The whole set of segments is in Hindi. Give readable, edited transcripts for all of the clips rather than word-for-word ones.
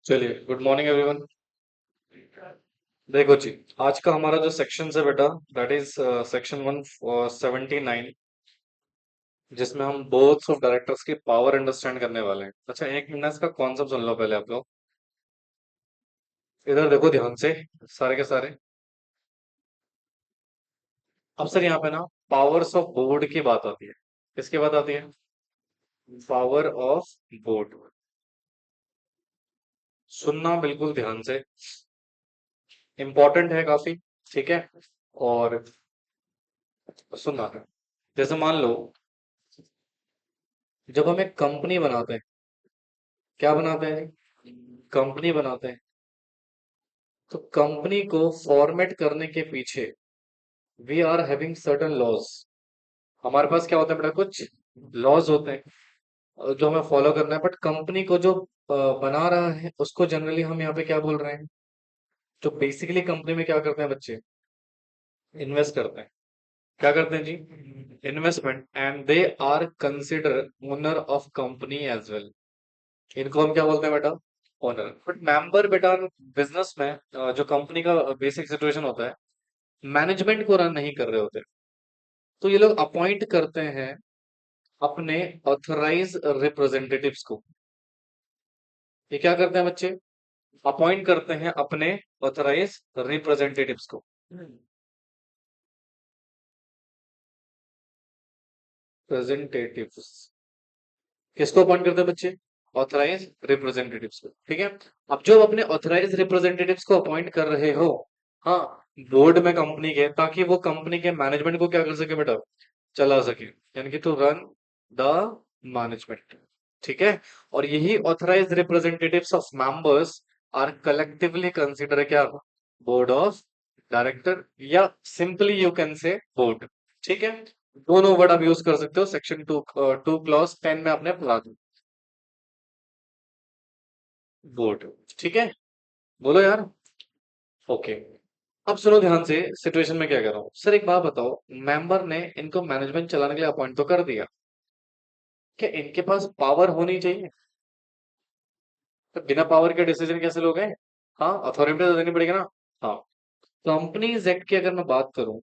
चलिए, गुड मॉर्निंग एवरीवन। देखो जी, आज का हमारा जो सेक्शन है बेटा, दैट इज सेक्शन 179, जिसमें हम बोथ्स ऑफ डायरेक्टर्स की पावर अंडरस्टैंड करने वाले हैं। अच्छा, एक मिनट इसका कॉन्सेप्ट सुन लो पहले आप लोग। इधर देखो ध्यान से, सारे के सारे। अब सर यहाँ पे ना पावर्स ऑफ बोर्ड की बात आती है। किसकी बात आती है? Power of board. सुनना बिल्कुल ध्यान से, इंपॉर्टेंट है काफी। ठीक है। और सुनना, जैसे मान लो, जब हम एक कंपनी बनाते हैं, क्या बनाते हैं जी? कंपनी बनाते हैं। तो कंपनी को फॉर्मेट करने के पीछे we are having certain laws. हमारे पास क्या होता है बेटा? कुछ लॉज होते हैं जो हमें फॉलो करना है। बट कंपनी को जो बना रहा है उसको जनरली हम यहाँ पे क्या बोल रहे हैं? जो बेसिकली कंपनी में क्या करते हैं बच्चे? इन्वेस्ट करते हैं। क्या करते हैं जी? Investment. And they are consider owner of company as well. इनको हम क्या बोलते हैं बेटा? ओनर। बट मेंबर बेटा, बिजनेस में जो कंपनी का बेसिक सिचुएशन होता है, मैनेजमेंट को रन नहीं कर रहे होते। तो ये लोग अपॉइंट करते हैं अपने ऑथराइज रिप्रेजेंटेटिव्स को। ये क्या करते हैं बच्चे? अपॉइंट करते हैं अपने ऑथराइज रिप्रेजेंटेटिव्स को। रिप्रेजेंटेटिव्स किसको अपॉइंट करते हैं बच्चे? ऑथराइज रिप्रेजेंटेटिव्स को। ठीक है। अब जो अपने ऑथराइज रिप्रेजेंटेटिव्स को अपॉइंट कर रहे हो, हाँ, बोर्ड में कंपनी के, ताकि वो कंपनी के मैनेजमेंट को क्या कर सके बेटा? चला सके, यानी कि टू रन द मैनेजमेंट। ठीक है। और यही authorise representatives of members are collectively consider क्या? बोर्ड ऑफ डायरेक्टर, या simply you can say board. ठीक है। दोनों वर्ड आप यूज कर सकते हो, सेक्शन 2 क्लॉज 10 में आपने पढ़ा दी। बोर्ड। ठीक है। बोलो यार। ओके। अब सुनो ध्यान से, सिचुएशन में क्या कर रहा हूँ। सर एक बात बताओ, मेंबर ने इनको मैनेजमेंट चलाने के लिए अपॉइंट तो कर दिया, क्या इनके पास पावर होनी चाहिए? तो बिना पावर के डिसीजन कैसे लोगे? हाँ, अथॉरिटी तो देनी पड़ेगी ना। हाँ। कंपनीज एक्ट की अगर मैं बात करूं,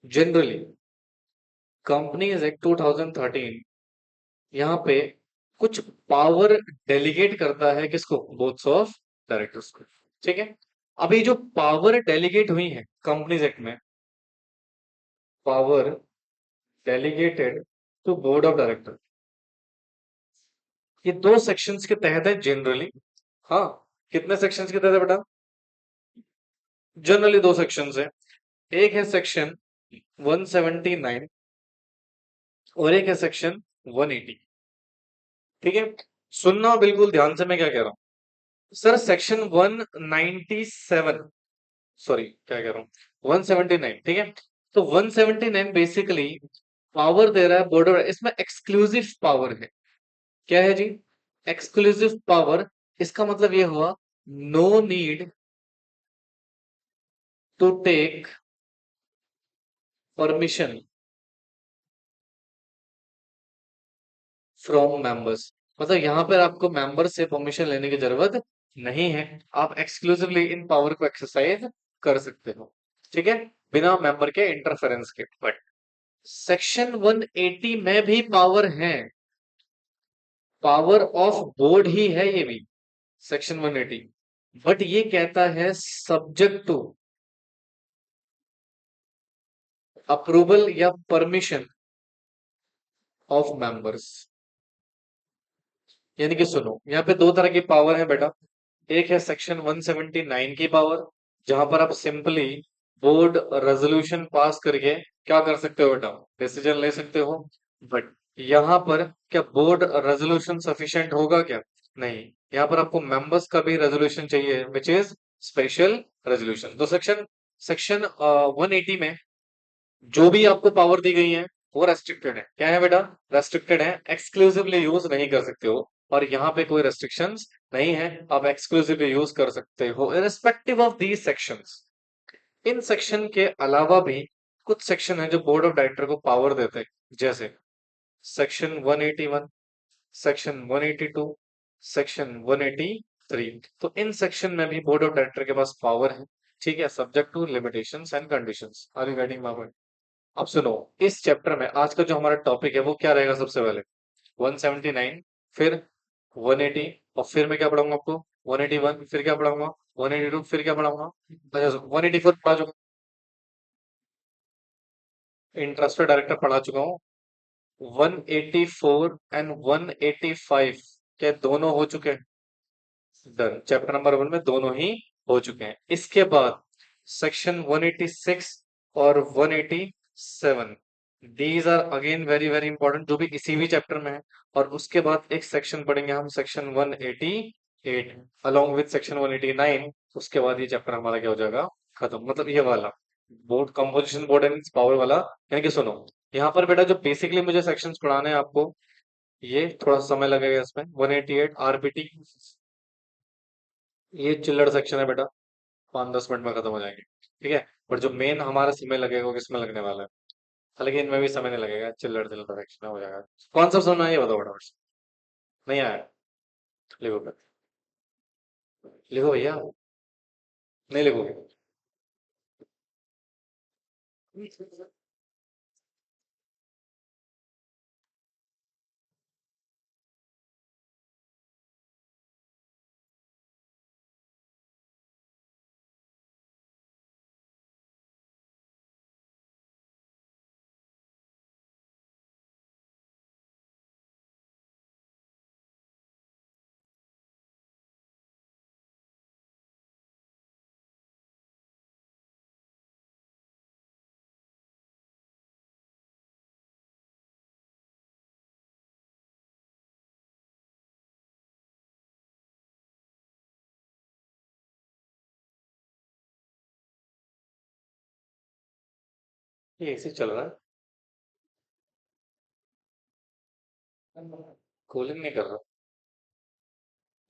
जनरली कंपनीज एक्ट 2013 यहाँ पे कुछ पावर डेलीगेट करता है किसको? बोर्ड्स ऑफ डायरेक्टर्स को। ठीक है। अभी जो पावर डेलीगेट हुई है कंपनीज एक्ट में, power delegated to board of director, ये दो सेक्शंस के तहत है जनरली। हाँ। कितने सेक्शंस के तहत है बेटा? जनरली दो सेक्शंस है। एक है सेक्शन 179 और एक है सेक्शन 180। ठीक है। सुनना बिल्कुल ध्यान से, मैं क्या कह रहा हूं। सर सेक्शन 197, सॉरी क्या कह रहा हूँ, 179। ठीक है। तो 179 बेसिकली पावर दे रहा है बॉर्डर, इसमें एक्सक्लूसिव पावर है। क्या है जी? Exclusive power. इसका मतलब ये हुआ, no need to take permission from members. मतलब यहां पर आपको मेंबर से परमिशन लेने की जरूरत नहीं है। आप एक्सक्लूसिवली इन पावर को एक्सरसाइज कर सकते हो। ठीक है। बिना मेंबर के इंटरफेरेंस के। बट सेक्शन 180 में भी पावर है, पावर ऑफ बोर्ड ही है ये भी, सेक्शन 180। बट ये कहता है सब्जेक्ट टू अप्रूवल या परमिशन ऑफ मेंबर्स। यानी कि सुनो, यहाँ पे दो तरह की पावर है बेटा। एक है सेक्शन 179 की पावर, जहां पर आप सिंपली बोर्ड रेजोल्यूशन पास करके क्या कर सकते हो बेटा? डिसीजन ले सकते हो। बट यहाँ पर क्या बोर्ड रेजोल्यूशन सफिशिएंट होगा क्या? नहीं। यहाँ पर आपको मेंबर्स का भी रेजोल्यूशन चाहिए, विच इज स्पेशल रेजोल्यूशन। तो सेक्शन सेक्शन 180 में जो भी आपको पावर दी गई है वो रेस्ट्रिक्टेड है। क्या है बेटा? रेस्ट्रिक्टेड है, एक्सक्लूसिवली यूज नहीं कर सकते हो। और यहाँ पे कोई रेस्ट्रिक्शंस नहीं है, आप एक्सक्लूसिवली यूज कर सकते हो irrespective of these sections. In section के अलावा भी कुछ सेक्शन है जो बोर्ड ऑफ डायरेक्टर को पावर देते हैं, जैसे सेक्शन 181, सेक्शन 182, सेक्शन 183 3। तो इन सेक्शन में भी बोर्ड ऑफ डायरेक्टर के पास पावर है, ठीक है, subject to limitations and conditions. Are you getting my point? अब सुनो, इस चैप्टर में आज का जो हमारा टॉपिक है वो क्या रहेगा? सबसे पहले 179, फिर 180, और फिर मैं क्या पढ़ाऊंगा आपको? 181, फिर क्या पढ़ाऊंगा? 182, फिर क्या पढ़ाऊंगा? अच्छा, 184 पढ़ा चुका, इंटरेस्टेड डायरेक्टर पढ़ा चुका हूँ। 184 एंड 185 क्या दोनों हो चुके हैं? डन, चैप्टर नंबर 1 में दोनों ही हो चुके हैं। इसके बाद सेक्शन 186 और 187, these are again very very important, जो भी इसी भी चैप्टर में है। और उसके बाद एक सेक्शन पढ़ेंगे हम, सेक्शन 188 अलोंग विद सेक्शन 189। उसके बाद ये चैप्टर हमारा क्या हो जाएगा? खत्म। मतलब ये वाला board composition, board and power वाला। यानी कि सुनो, यहाँ पर बेटा जो बेसिकली मुझे सेक्शंस पढ़ाने हैं आपको, ये थोड़ा समय लगेगा इसमें। 188 आरपीटी, ये चिल्लड़ सेक्शन है बेटा, 5-10 मिनट में खत्म हो जाएंगे, ठीक है। पर जो मेन हमारा समय लगेगा वो किसमें लगने वाला है? हालांकि इनमें भी समय नहीं लगेगा, चिल्लड़ चिल्लड़ सेक्शन में हो जाएगा। कौन सा सुनना है ये बताओ फटाफट से। नहीं आया? लिखो फिर। लिखो भैया। नहीं लिखोगे? ये ऐसे ही चल रहा है, कूलिंग नहीं कर रहा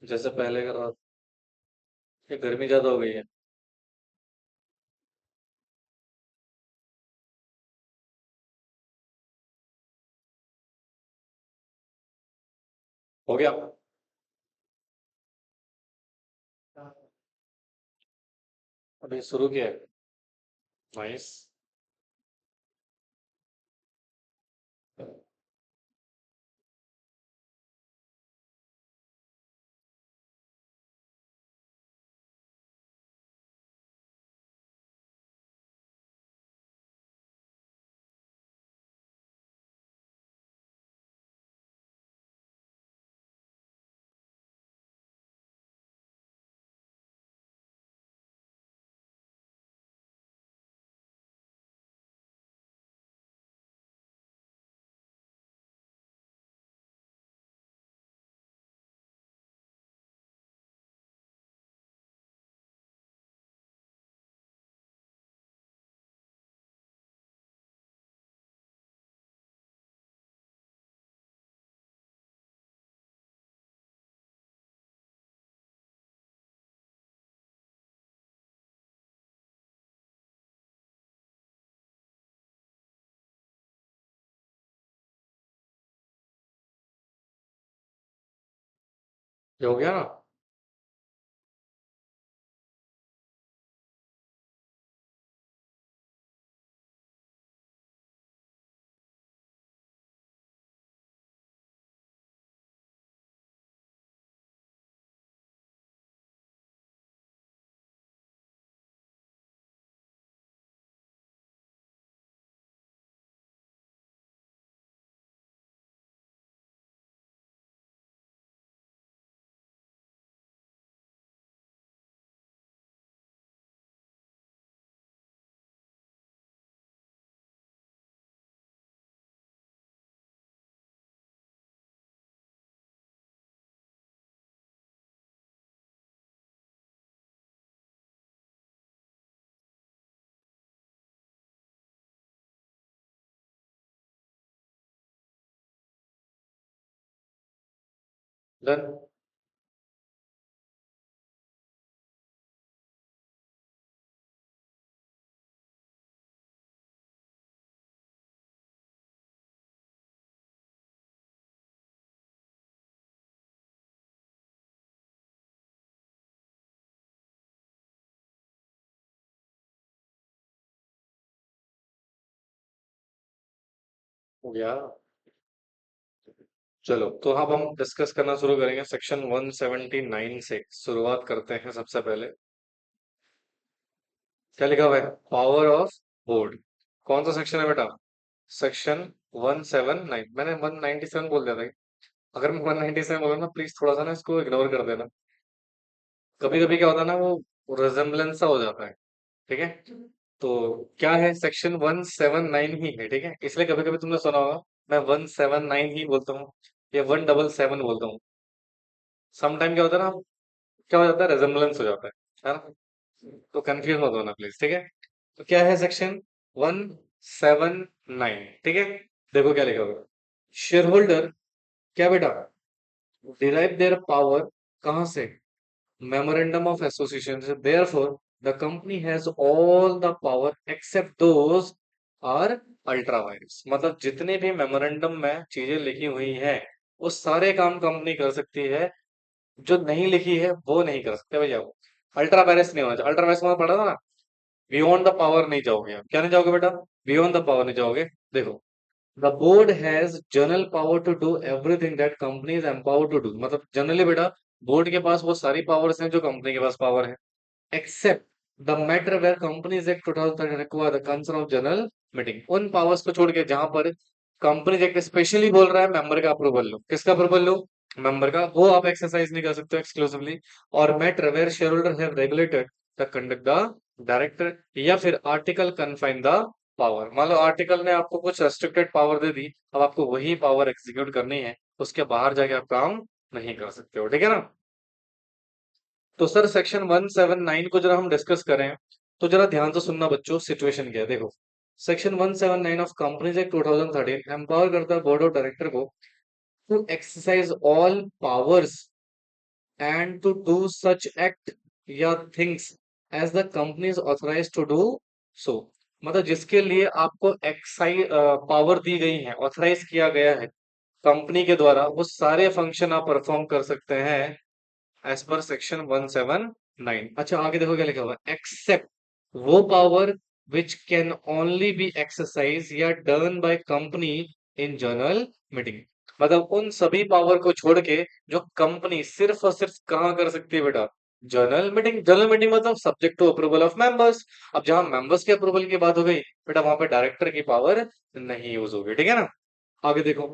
जैसे पहले कर रहा था। ये गर्मी ज्यादा हो गई है। हो गया? अभी शुरू किया है। नाइस। ये हो गया ना? डन। हो गया। चलो तो अब हम डिस्कस करना शुरू करेंगे सेक्शन 179 से शुरुआत करते हैं सबसे पहले। क्या लिखा हुआ है? Power of board. कौन सा सेक्शन है बेटा? सेक्शन 179। मैंने 197 बोल दिया था। अगर मैं 197 बोल रहा हूँ ना, प्लीज थोड़ा सा ना इसको इग्नोर कर देना। कभी कभी क्या होता है ना, वो रिजेम्बलेंस सा हो जाता है। ठीक है। तो क्या है, सेक्शन 179 ही है। ठीक है, इसलिए कभी कभी तुमने सुना होगा मैं 179 ही बोलता हूँ या 177 बोलता हूँ। समटाइम क्या होता है ना, क्या हो जाता है, रेजम्बलेंस हो जाता है ना। तो कंफ्यूज मत होना प्लीज। ठीक है। तो क्या है सेक्शन 179? ठीक है। देखो क्या लिखा हुआ है। शेयर होल्डर, क्या बेटा, डिराइव देयर पावर कहाँ से? मेमोरेंडम ऑफ एसोसिएशन से। Therefore the company has all the power except those are ultra vires. मतलब जितने भी मेमोरेंडम में चीजें लिखी हुई हैं, वो सारे काम कंपनी कर सकती है। जो नहीं लिखी है वो नहीं कर सकते भैया। वो अल्ट्रा वायरस नहीं होना चाहिए। अल्ट्रा वायरस में पढ़ा था ना, बियॉन्ड द पावर नहीं जाओगे आप। क्या नहीं जाओगे बेटा? बियॉन्ड द पावर नहीं जाओगे। देखो, the board has general power to do everything that company is empowered to do. मतलब जनरली बेटा, बोर्ड के पास वो सारी पावर्स हैं जो कंपनी के पास पावर है, except the matter where companies act 2013 require the concern of general meeting. उन पावर्स को छोड़ के जहां पर कंपनीज एक्ट स्पेशली बोल रहा है मेंबर का अप्रूवल लो। किसका अप्रूवल लो? मेंबर का। वो आप एक्सरसाइज नहीं कर सकते एक्सक्लूसिवली। और matter where share holder have regulated the conduct the director, या फिर आर्टिकल कन्फाइन द पावर। मान लो आर्टिकल ने आपको कुछ रेस्ट्रिक्टेड पावर दे दी, अब आपको वही पावर एग्जीक्यूट करनी है, उसके बाहर जाके आप काम नहीं कर सकते हो। ठीक है ना। तो सर सेक्शन 179 को जरा हम डिस्कस करें, तो जरा ध्यान से सुनना बच्चों, सिचुएशन क्या है देखो। Section 179 of companies act 2013 empower करता है बोर्ड ऑफ डायरेक्टर को to exercise all powers and to do such act या things as the company is authorise to do so. मतलब जिसके लिए आपको एक्साइज पावर दी गई है, ऑथराइज किया गया है कंपनी के द्वारा, वो सारे फंक्शन आप परफॉर्म कर सकते हैं एज पर सेक्शन 179। अच्छा आगे देखो क्या लिखा हुआ है, एक्सेप्ट वो power which can only be exercise या done by company in general meeting. मतलब उन सभी पावर को छोड़ के जो कंपनी सिर्फ और सिर्फ कहाँ कर सकती है बेटा? General meeting. जनरल मीटिंग मतलब subject to approval of members. अब जहां मेंबर्स के अप्रूवल की बात हो गई बेटा, वहां पे डायरेक्टर की पावर नहीं यूज होगी। ठीक है ना। आगे देखो,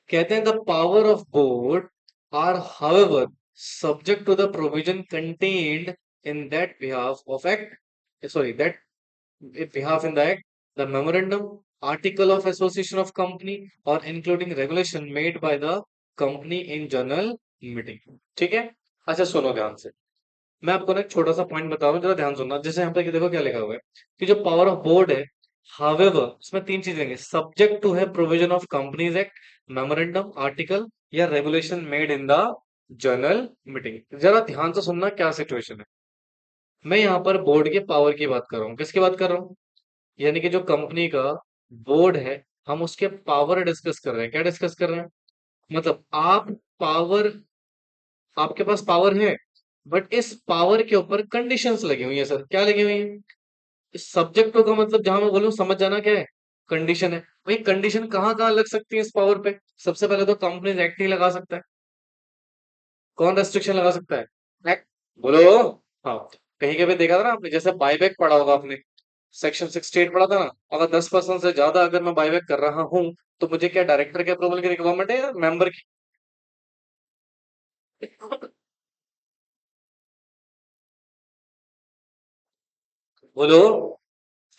कहते हैं the power of board are however subject to the provision contained in that behalf of act, sorry that behalf in the act, the memorandum, article of association of company, और including regulation made by the company in general meeting. ठीक है। अच्छा सुनो ध्यान से, मैं आपको ना एक छोटा सा पॉइंट बता रहा हूँ, जरा ध्यान सुनना। जैसे यहाँ पे कि देखो क्या लिखा हुआ है कि जो पावर ऑफ बोर्ड है, हावेवर, उसमें तीन चीजें हैं, सब्जेक्ट टू है provision of companies act, memorandum, article या regulation made in the general meeting. जरा ध्यान से सुनना क्या सिचुएशन है। मैं यहाँ पर बोर्ड के पावर की बात कर रहा हूँ। किसकी बात कर रहा हूँ? यानी कि जो कंपनी का बोर्ड है, हम उसके पावर डिस्कस कर रहे हैं। क्या डिस्कस कर रहे हैं? मतलब आप पावर, आपके पास पावर है, बट इस पावर के ऊपर कंडीशंस लगी हुई है। सर क्या लगी हुई है? इस सब्जेक्ट का मतलब जहां मैं बोलूं समझ जाना क्या है, कंडीशन है। भाई कंडीशन कहाँ कहाँ लग सकती है इस पावर पे? सबसे पहले तो कंपनीज एक्ट ही लगा सकता है। कौन रेस्ट्रिक्शन लगा सकता है? एक्ट। बोलो। हाँ। कहीं कहीं देखा था ना आपने, जैसे बायबैक पढ़ा होगा आपने, सेक्शन 68 पढ़ा था ना। अगर 10% से ज्यादा अगर मैं बायबैक कर रहा हूँ, तो मुझे क्या डायरेक्टर के अप्रूवल की रिक्वायरमेंट है या मेंबर की? बोलो।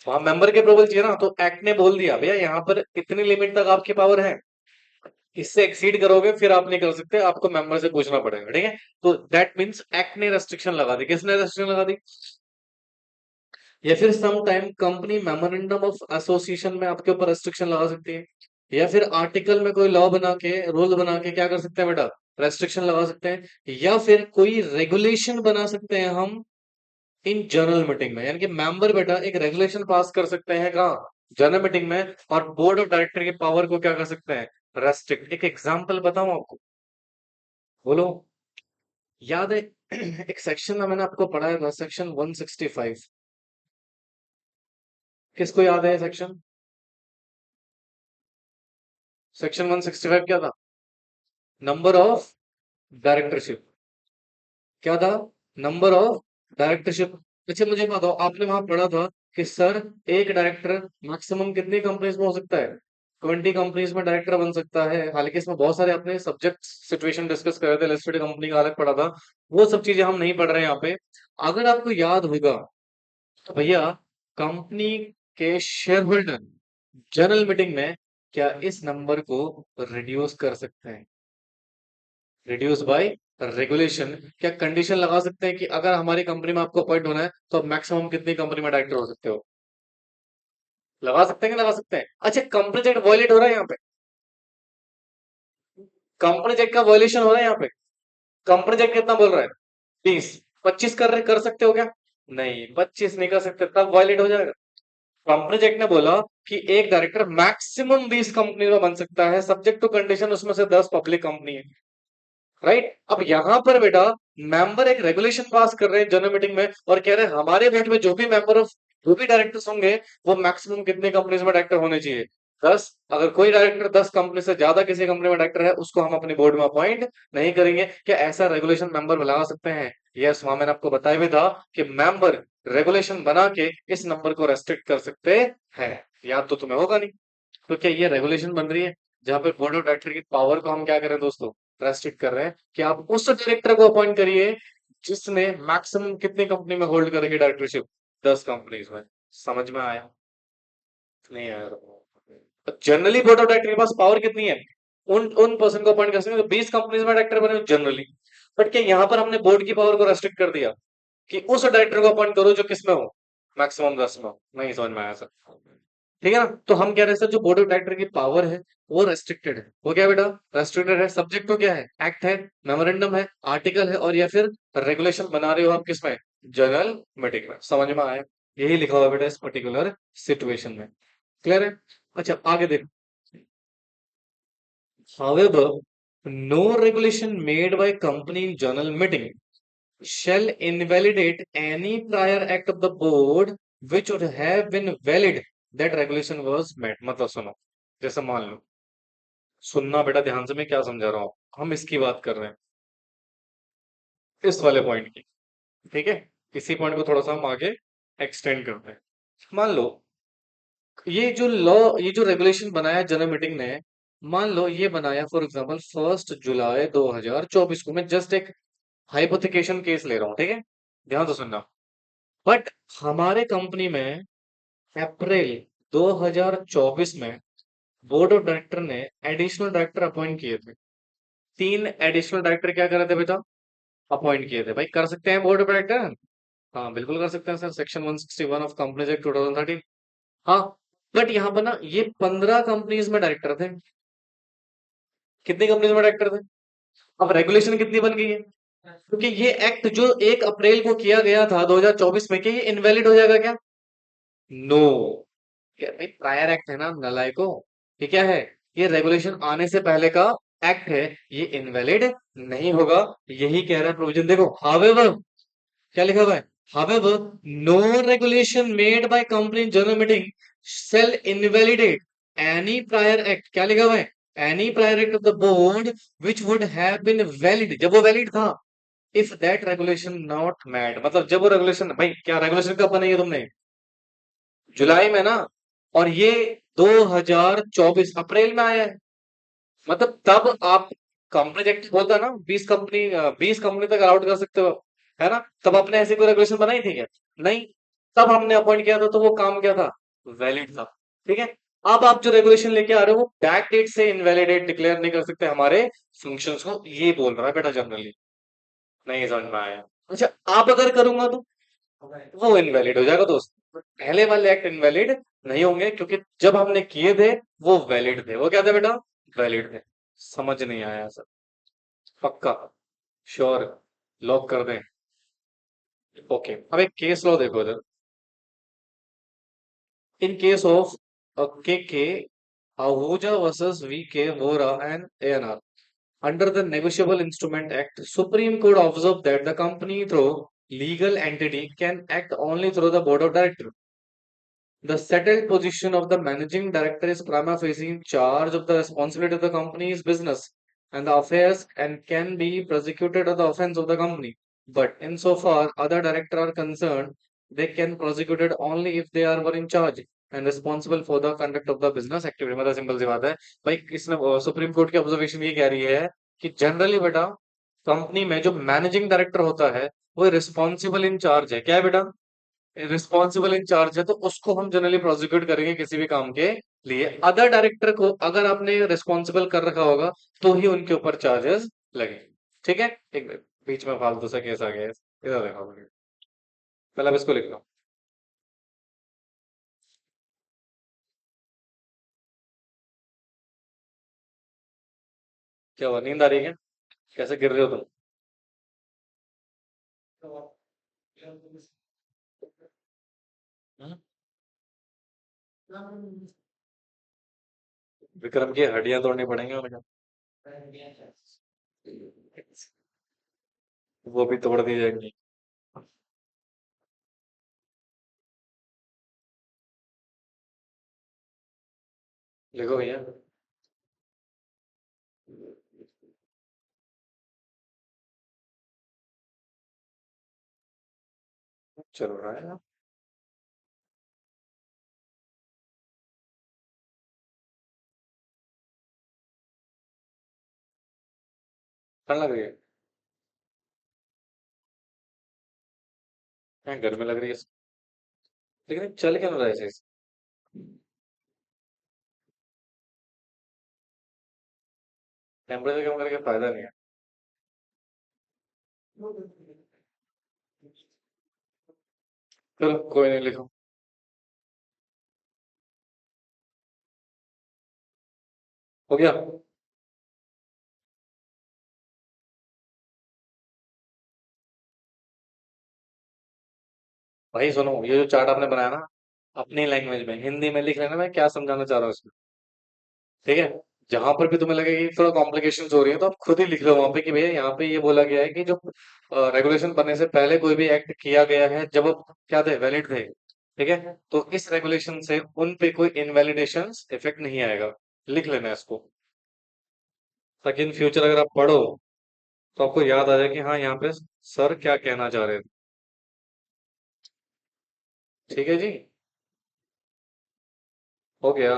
वहां मेंबर के अप्रूवल चाहिए ना, तो एक्ट ने बोल दिया भैया यहाँ पर इतनी लिमिट तक आपकी पावर है, इससे एक्सीड करोगे फिर आप नहीं कर सकते, आपको मेंबर से पूछना पड़ेगा। ठीक है। तो दैट मींस एक्ट ने रेस्ट्रिक्शन लगा दी। किसने रेस्ट्रिक्शन लगा दी? या फिर some time company memorandum of association में आपके ऊपर रेस्ट्रिक्शन लगा सकती है, या फिर आर्टिकल में कोई लॉ बना के, रूल बना के क्या कर सकते हैं बेटा? रेस्ट्रिक्शन लगा सकते हैं। या फिर कोई रेगुलेशन बना सकते हैं हम इन जनरल मीटिंग में। यानी कि मेंबर बेटा एक रेगुलेशन पास कर सकते हैं कहाँ? जनरल मीटिंग में। और बोर्ड ऑफ डायरेक्टर की पावर को क्या कर सकते हैं? रेस्ट्रिक्ट। एक एग्जांपल बताऊं आपको? बोलो। याद है एक सेक्शन में मैंने आपको पढ़ाया था, सेक्शन 165। किसको याद है सेक्शन? सेक्शन 165 क्या था? Number of directorship. क्या था? Number of directorship. अच्छा मुझे बताओ, आपने वहां पढ़ा था कि सर एक डायरेक्टर मैक्सिमम कितनी कंपनीज में हो सकता है? 20 कंपनीज में डायरेक्टर बन सकता है। हालांकि इसमें बहुत सारे अपने सब्जेक्ट सिचुएशन डिस्कस कर रहे थे, लिस्टेड कंपनी का अलग पढ़ा था। वो सब चीजें हम नहीं पढ़ रहे हैं यहाँ पे। अगर आपको याद होगा तो भैया, कंपनी के शेयर होल्डर जनरल मीटिंग में क्या इस नंबर को रिड्यूस कर सकते हैं? Reduce by regulation. क्या कंडीशन लगा सकते हैं कि अगर हमारी कंपनी में आपको अपॉइंट होना है तो आप मैक्सिमम कितनी कंपनी में डायरेक्टर हो सकते हो? लगा सकते हैं कि लगा सकते हैं? अच्छा, कंपनी एक्ट वायलेट हो रहा है यहाँ पे? कंपनी एक्ट का वायलेशन हो रहा है यहाँ पे? कंपनी एक्ट कितना बोल रहा है? 20। 25 कर सकते हो क्या? नहीं, 25 नहीं कर सकते, तब वायलेट हो जाएगा। कंपनी एक्ट ने बोला कि एक डायरेक्टर मैक्सिमम 20 कंपनी में बन सकता है, सब्जेक्ट टू कंडीशन उसमें से 10 पब्लिक कंपनी है। राइट, अब यहां पर बेटा मेंबर एक रेगुलेशन पास कर रहे हैं जनरल मीटिंग में और कह रहे हैं हमारे बोर्ड में जो भी मेंबर ऑफ जो भी डायरेक्टर्स होंगे वो मैक्सिमम कितने कंपनीज में डायरेक्टर होने चाहिए? 10। अगर कोई डायरेक्टर 10 कंपनी से ज्यादा किसी कंपनी में डायरेक्टर है उसको हम अपने बोर्ड में अपॉइंट नहीं करेंगे। क्या ऐसा रेगुलेशन मेंबर लगा सकते हैं? यस, वहां मैंने आपको बताया भी था कि मेंबर रेगुलेशन बना के इस नंबर को रेस्ट्रिक्ट कर सकते हैं। याद तो तुम्हें होगा नहीं। तो क्या ये रेगुलेशन बन रही है जहां पे बोर्ड ऑफ डायरेक्टर की पावर को हम क्या करें दोस्तों? रेस्ट्रिक्ट कर रहे हैं कि आप उस डायरेक्टर को अपॉइंट करिए जिसने मैक्सिमम कितनी कंपनी में होल्ड करेगी डायरेक्टरशिप? 10 कंपनीज में। समझ में आया? नहीं आया? जनरली बोर्ड ऑफ डायरेक्टर के पास पावर कितनी है? उन पर्सन को अपॉइंट कर सकते हैं 20 कंपनीज में डायरेक्टर बने जनरली। बट क्या यहाँ पर हमने बोर्ड की पावर को रेस्ट्रिक्ट कर दिया कि उस डायरेक्टर को अपॉइंट करो जो किसमें हो? मैक्सिमम 10 में हो? नहीं समझ में आया सर। ठीक है ना? तो हम कह रहे हैं सर जो बोर्ड ऑफ डायरेक्टर की पावर है वो रेस्ट्रिक्टेड है। वो क्या बेटा? रेस्ट्रिक्टेड है। सब्जेक्ट तो क्या है? एक्ट है, मेमोरेंडम है, आर्टिकल है, और या फिर रेगुलेशन बना रहे हो आप किसमें? जनरल मीटिंग में। समझ में आया? यही लिखा हुआ है बेटा इस पर्टिकुलर सिचुएशन में। क्लियर है? अच्छा आगे देखो। However, no regulation made by company in general meeting shall invalidate any prior act of the board which would have been valid that regulation was met। मतलब सुनो, जैसे मान लो, सुनना बेटा ध्यान से, मैं क्या समझा रहा हूँ। हम इसकी बात कर रहे हैं, इस वाले पॉइंट की। ठीक है, इसी पॉइंट को थोड़ा सा हम आगे एक्सटेंड करते हैं। मान लो ये जो लॉ, ये जो रेगुलेशन बनाया जनरल मीटिंग ने, मान लो ये बनाया फॉर एग्जांपल 1 जुलाई 2024 को। मैं जस्ट एक हाइपोथेकेशन केस ले रहा हूँ, ठीक है? ध्यान से सुनना। बट हमारे कंपनी में अप्रैल 2024 में बोर्ड ऑफ डायरेक्टर ने एडिशनल डायरेक्टर अपॉइंट किए थे। 3 एडिशनल डायरेक्टर क्या कर रहे थे बेटा? अपॉइंट किए थे। भाई कर सकते हैं बोर्ड ऑफ डायरेक्टर? हाँ बिल्कुल कर सकते हैं sir, section 161 of companies act 2013। हाँ, बट यहाँ पर ना ये 15 कंपनीज में डायरेक्टर थे। कितनी कंपनीज में डायरेक्टर थे? अब रेगुलेशन कितनी बन गई है? क्योंकि ये एक्ट जो 1 अप्रैल को किया गया था 2024 में, क्या ये इनवैलिड हो जाएगा क्या? नो। क्या भाई, प्रायर एक्ट है ना नालायको। ये क्या है? ये रेगुलेशन आने से पहले का एक्ट है, ये इनवैलिड नहीं होगा। यही कह रहा है प्रोविजन। देखो हावेवर क्या लिखा हुआ है? However no regulation made by company general meeting shall invalidate any prior act। क्या लिखा हुआ है? Any prior act of the board which would have been valid, जब वो वैलिड था, if that regulation not made. मतलब जब वो रेगुलेशन, भाई क्या रेगुलेशन कब बनाई है तुमने? जुलाई में ना। और ये 2024 अप्रैल में आया है। मतलब तब आप, कंपनी एक्ट बोलता है ना 20 कंपनी तक अलाउड कर सकते हो, है ना? तब आपने ऐसी कोई रेगुलेशन बनाई थी क्या? नहीं। तब हमने अपॉइंट किया था तो वो काम क्या था? वैलिड था। ठीक है। अब आप जो रेगुलेशन लेके आ रहे हो वो बैक डेट से इनवैलिडेट डिक्लेयर नहीं कर सकते हमारे फंक्शंस को, ये बोल रहा है बेटा जनरली। नहीं समझ में आया? अच्छा, आप अगर करूंगा तो वो इनवैलिड हो जाएगा दोस्त। पहले वाले एक्ट इनवैलिड नहीं होंगे क्योंकि जब हमने किए थे वो वैलिड थे। वो क्या थे बेटा? वैलिड थे। समझ नहीं आया सर? पक्का? श्योर? लॉक कर दें? ओके, अब एक केस लॉ देखो इधर। इन केस ऑफ के आहूजा वर्सेस वी के Vora and ANR under the negotiable instrument act, supreme court observed that the company through legal entity can act only through the board of directors। The settled position of the managing director is prima facie in charge of the responsibility of the company's business and the affairs and can be prosecuted on the offense of the company. But insofar other directors are concerned, they can prosecuted only if they are were in charge and responsible for the conduct of the business activity. मतलब सिंपल सी बात है भाई, इसने सुप्रीम कोर्ट की ऑब्जर्वेशन ये कह रही है कि जनरली बेटा कंपनी में जो मैनेजिंग डायरेक्टर होता है वो रिस्पॉन्सिबल इन चार्ज है। क्या है बेटा? रिस्पॉन्सिबल इंचार्ज है, तो उसको हम जनरली प्रोसिक्यूट करेंगे किसी भी काम के लिए। अदर डायरेक्टर को अगर आपने रिस्पॉन्सिबल कर रखा होगा तो ही उनके ऊपर चार्जेस लगे। ठीक है, एक मिनट, बीच में फालतू सा केस आ गया है, इधर देखो मुझे। पहले आप इसको लिख लो। क्या हुआ, नींद आ रही है क्या? कैसे गिर रहे हो तुम? हम्म? विक्रम की हड्डियां तोड़नी पड़ेंगी मुझे। वो भी तोड़ दी जाएंगी। लिखो भैया। चल रहा है। ठंड लग रही है? क्या गर्मी लग रही है? लेकिन चल क्या रहा है ऐसे? टेम्परेचर कम करके फायदा नहीं है। चलो कोई नहीं, लिखो। हो गया? भाई सुनो, ये जो चार्ट आपने बनाया ना, अपनी लैंग्वेज में हिंदी में लिख लेना, मैं क्या समझाना चाह रहा हूँ इसमें। ठीक है? जहां पर भी तुम्हें लगे कि थोड़ा कॉम्प्लिकेशंस हो रही है तो आप खुद ही लिख लो वहां पे कि भैया यहाँ पे ये बोला गया है कि जो रेगुलेशन बनने से पहले कोई भी एक्ट किया गया है जब वो क्या थे, वैलिड थे। ठीक है, तो इस रेगुलेशन से उन पे कोई इनवैलिडेशन इफेक्ट नहीं आएगा। लिख लेना इसको, ताकि इन फ्यूचर अगर आप पढ़ो तो आपको याद आ जाए कि हाँ यहाँ पे सर क्या कहना चाह रहे थे। ठीक है जी? हो गया।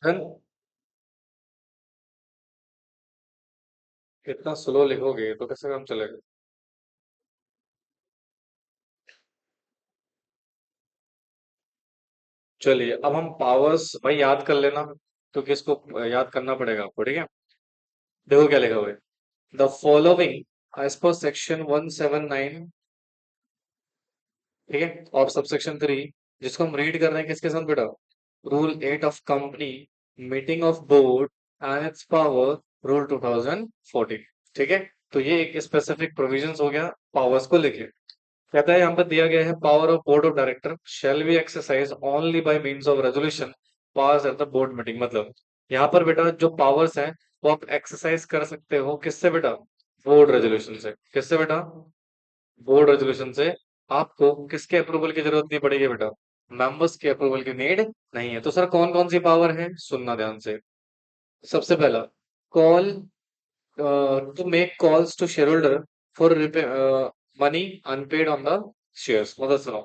धन, इतना स्लो लिखोगे तो कैसे काम चलेगा? चलिए अब हम पावर्स भाई याद कर लेना, क्योंकि इसको याद करना पड़ेगा आपको। ठीक है? देखो क्या लिखा हुआ है। The following as per section 179, ठीक है, और सबसेक्शन 3, जिसको हम रीड कर रहे हैं किसके साथ बेटा? Rule 8 of company meeting of board and it's power, rule 2014। ठीक है, तो ये एक स्पेसिफिक प्रोविजंस हो गया। पावर्स को लिखे। कहता है यहाँ पर दिया गया है, power of board of director shall be exercise only by means of resolution pass at the board meeting. मतलब यहाँ पर बेटा जो पावर्स हैं वो आप एक्सरसाइज कर सकते हो किससे बेटा? बोर्ड रेजोल्यूशन से। किससे बेटा? बोर्ड रेजोल्यूशन से। आपको किसके अप्रूवल की जरूरत नहीं पड़ेगी बेटा? मेंबर्स के अप्रूवल की नीड नहीं है। तो सर कौन कौन सी पावर है, सुनना ध्यान से। सबसे पहला, call to make calls to share holder for money unpaid on the shares. मतलब सुनो,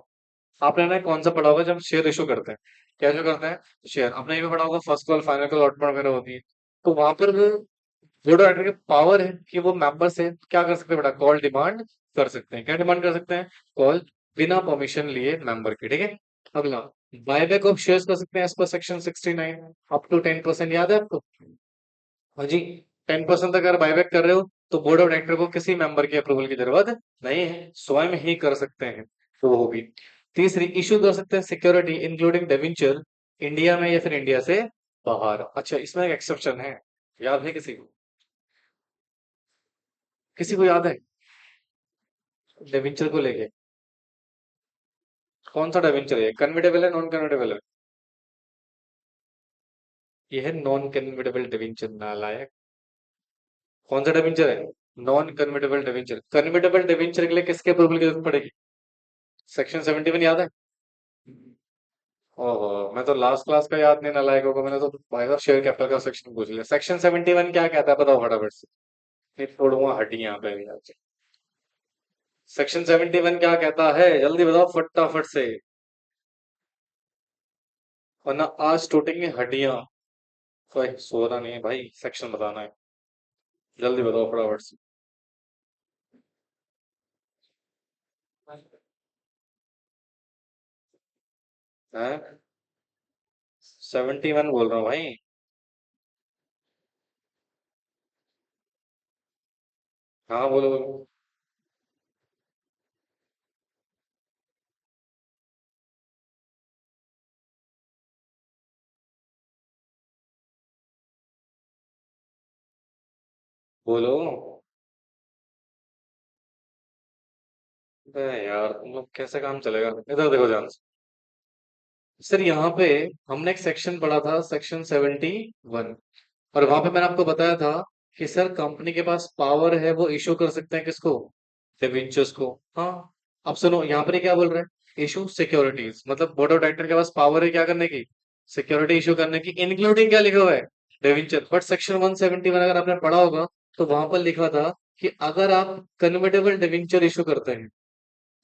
आपने ना कौन सा पढ़ा होगा जब शेयर इशू करते हैं, क्या इशू करते हैं? शेयर। आपने ये भी पढ़ा होगा first call final call allotment वगैरह होती है। तो वहां पर वो बोर्ड ऑफ डायरेक्टर की पावर है कि वो मेंबर से क्या कर सकते हैं बेटा? कॉल डिमांड कर सकते हैं। क्या डिमांड कर सकते हैं? कॉल, बिना परमिशन लिए मेंबर की। ठीक है? अगला, बायबैक ऑफ शेयर्स कर सकते हैं as per section 69 up to 10%। याद है आपको? हाँ जी। 10% अगर बायबैक कर रहे हो तो बोर्ड ऑफ डायरेक्टर को किसी मेंबर के अप्रूवल की जरूरत नहीं है, स्वयं ही कर सकते हैं। तो वो होगी। तीसरी, इशू कर सकते हैं सिक्योरिटी इंक्लूडिंग डेवेंचर इंडिया में या फिर इंडिया से बाहर। अच्छा, इसमें एक एक्सेप्शन है, याद है किसी को? किसी को याद है डेवेंचर को लेके? कौन सा डेवेंचर है? कन्वर्टेबल है, नॉन कन्वर्टेबल है? ये है नॉन कन्वर्टेबल डिवेंचर, नालायक। कौन सा डिवेंचर है? Non convertible debenture. Convertible debenture के लिए किसके अप्रूवल की जरूरत पड़ेगी? सेक्शन 71 याद है? ओहो, मैं तो लास्ट क्लास का याद नहीं, नालायक होगा। मैंने तो भाई साहब शेयर कैपिटल का सेक्शन पूछ लिया। सेक्शन 71 क्या कहता है बताओ फटाफट से। नहीं तोड़ूंगा हड्डी यहाँ पे भी आज। सेक्शन 71 क्या कहता है, जल्दी बताओ फटाफट से, वरना आज टूटेंगे हड्डियां। भाई सोना नहीं है भाई, सेक्शन बताना है, जल्दी बताओ फटाफट से। हैं? 71 बोल रहा हूँ भाई। हाँ बोलो बोलो। बोलो। अबे यार तुम लोग कैसे काम चलेगा, इधर देखो ध्यान से। सर यहाँ पे हमने एक सेक्शन पढ़ा था, सेक्शन 71। और वहां पे मैंने आपको बताया था कि सर कंपनी के पास पावर है, वो इशू कर सकते हैं किसको? डिबेंचर्स को। हाँ। अब सुनो यहाँ पर ये क्या बोल रहे हैं, इशू सिक्योरिटीज, मतलब बोर्ड ऑफ डायरेक्टर के पास पावर है क्या करने की? सिक्योरिटी इशू करने की, इंक्लूडिंग क्या लिखा हुआ है? डिबेंचर। बट सेक्शन 171 अगर आपने पढ़ा होगा तो वहां पर लिखा था कि अगर आप कन्वर्टेबल डिबेंचर इशू करते हैं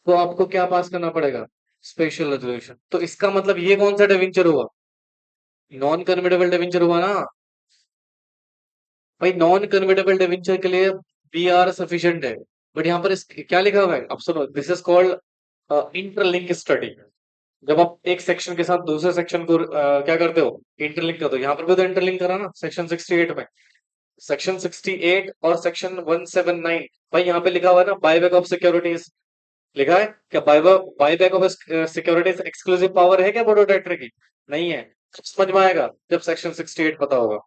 तो आपको क्या पास करना पड़ेगा? Special resolution. तो इसका मतलब ये कौन सा डिबेंचर हुआ? नॉन कन्वर्टेबल डिबेंचर हुआ ना? भाई नॉन कन्वर्टेबल डिवेंचर के लिए बी आर सफिशियंट है। बट यहाँ पर क्या लिखा हुआ है, अब सुनो, this is called interlink study. जब आप एक सेक्शन के साथ दूसरे सेक्शन को क्या करते हो, इंटरलिंक करते हो। यहाँ पर भी तो इंटरलिंक करा ना सेक्शन 68 में। सेक्शन 68 और सेक्शन 179। भाई यहाँ पे लिखा हुआ है ना, बायबैक ऑफ सिक्योरिटीज। लिखा है क्या buyback of securities exclusive power है क्या बोर्ड ऑफ डायरेक्टर की? नहीं है। समझ में आएगा जब सेक्शन 68 पता होगा।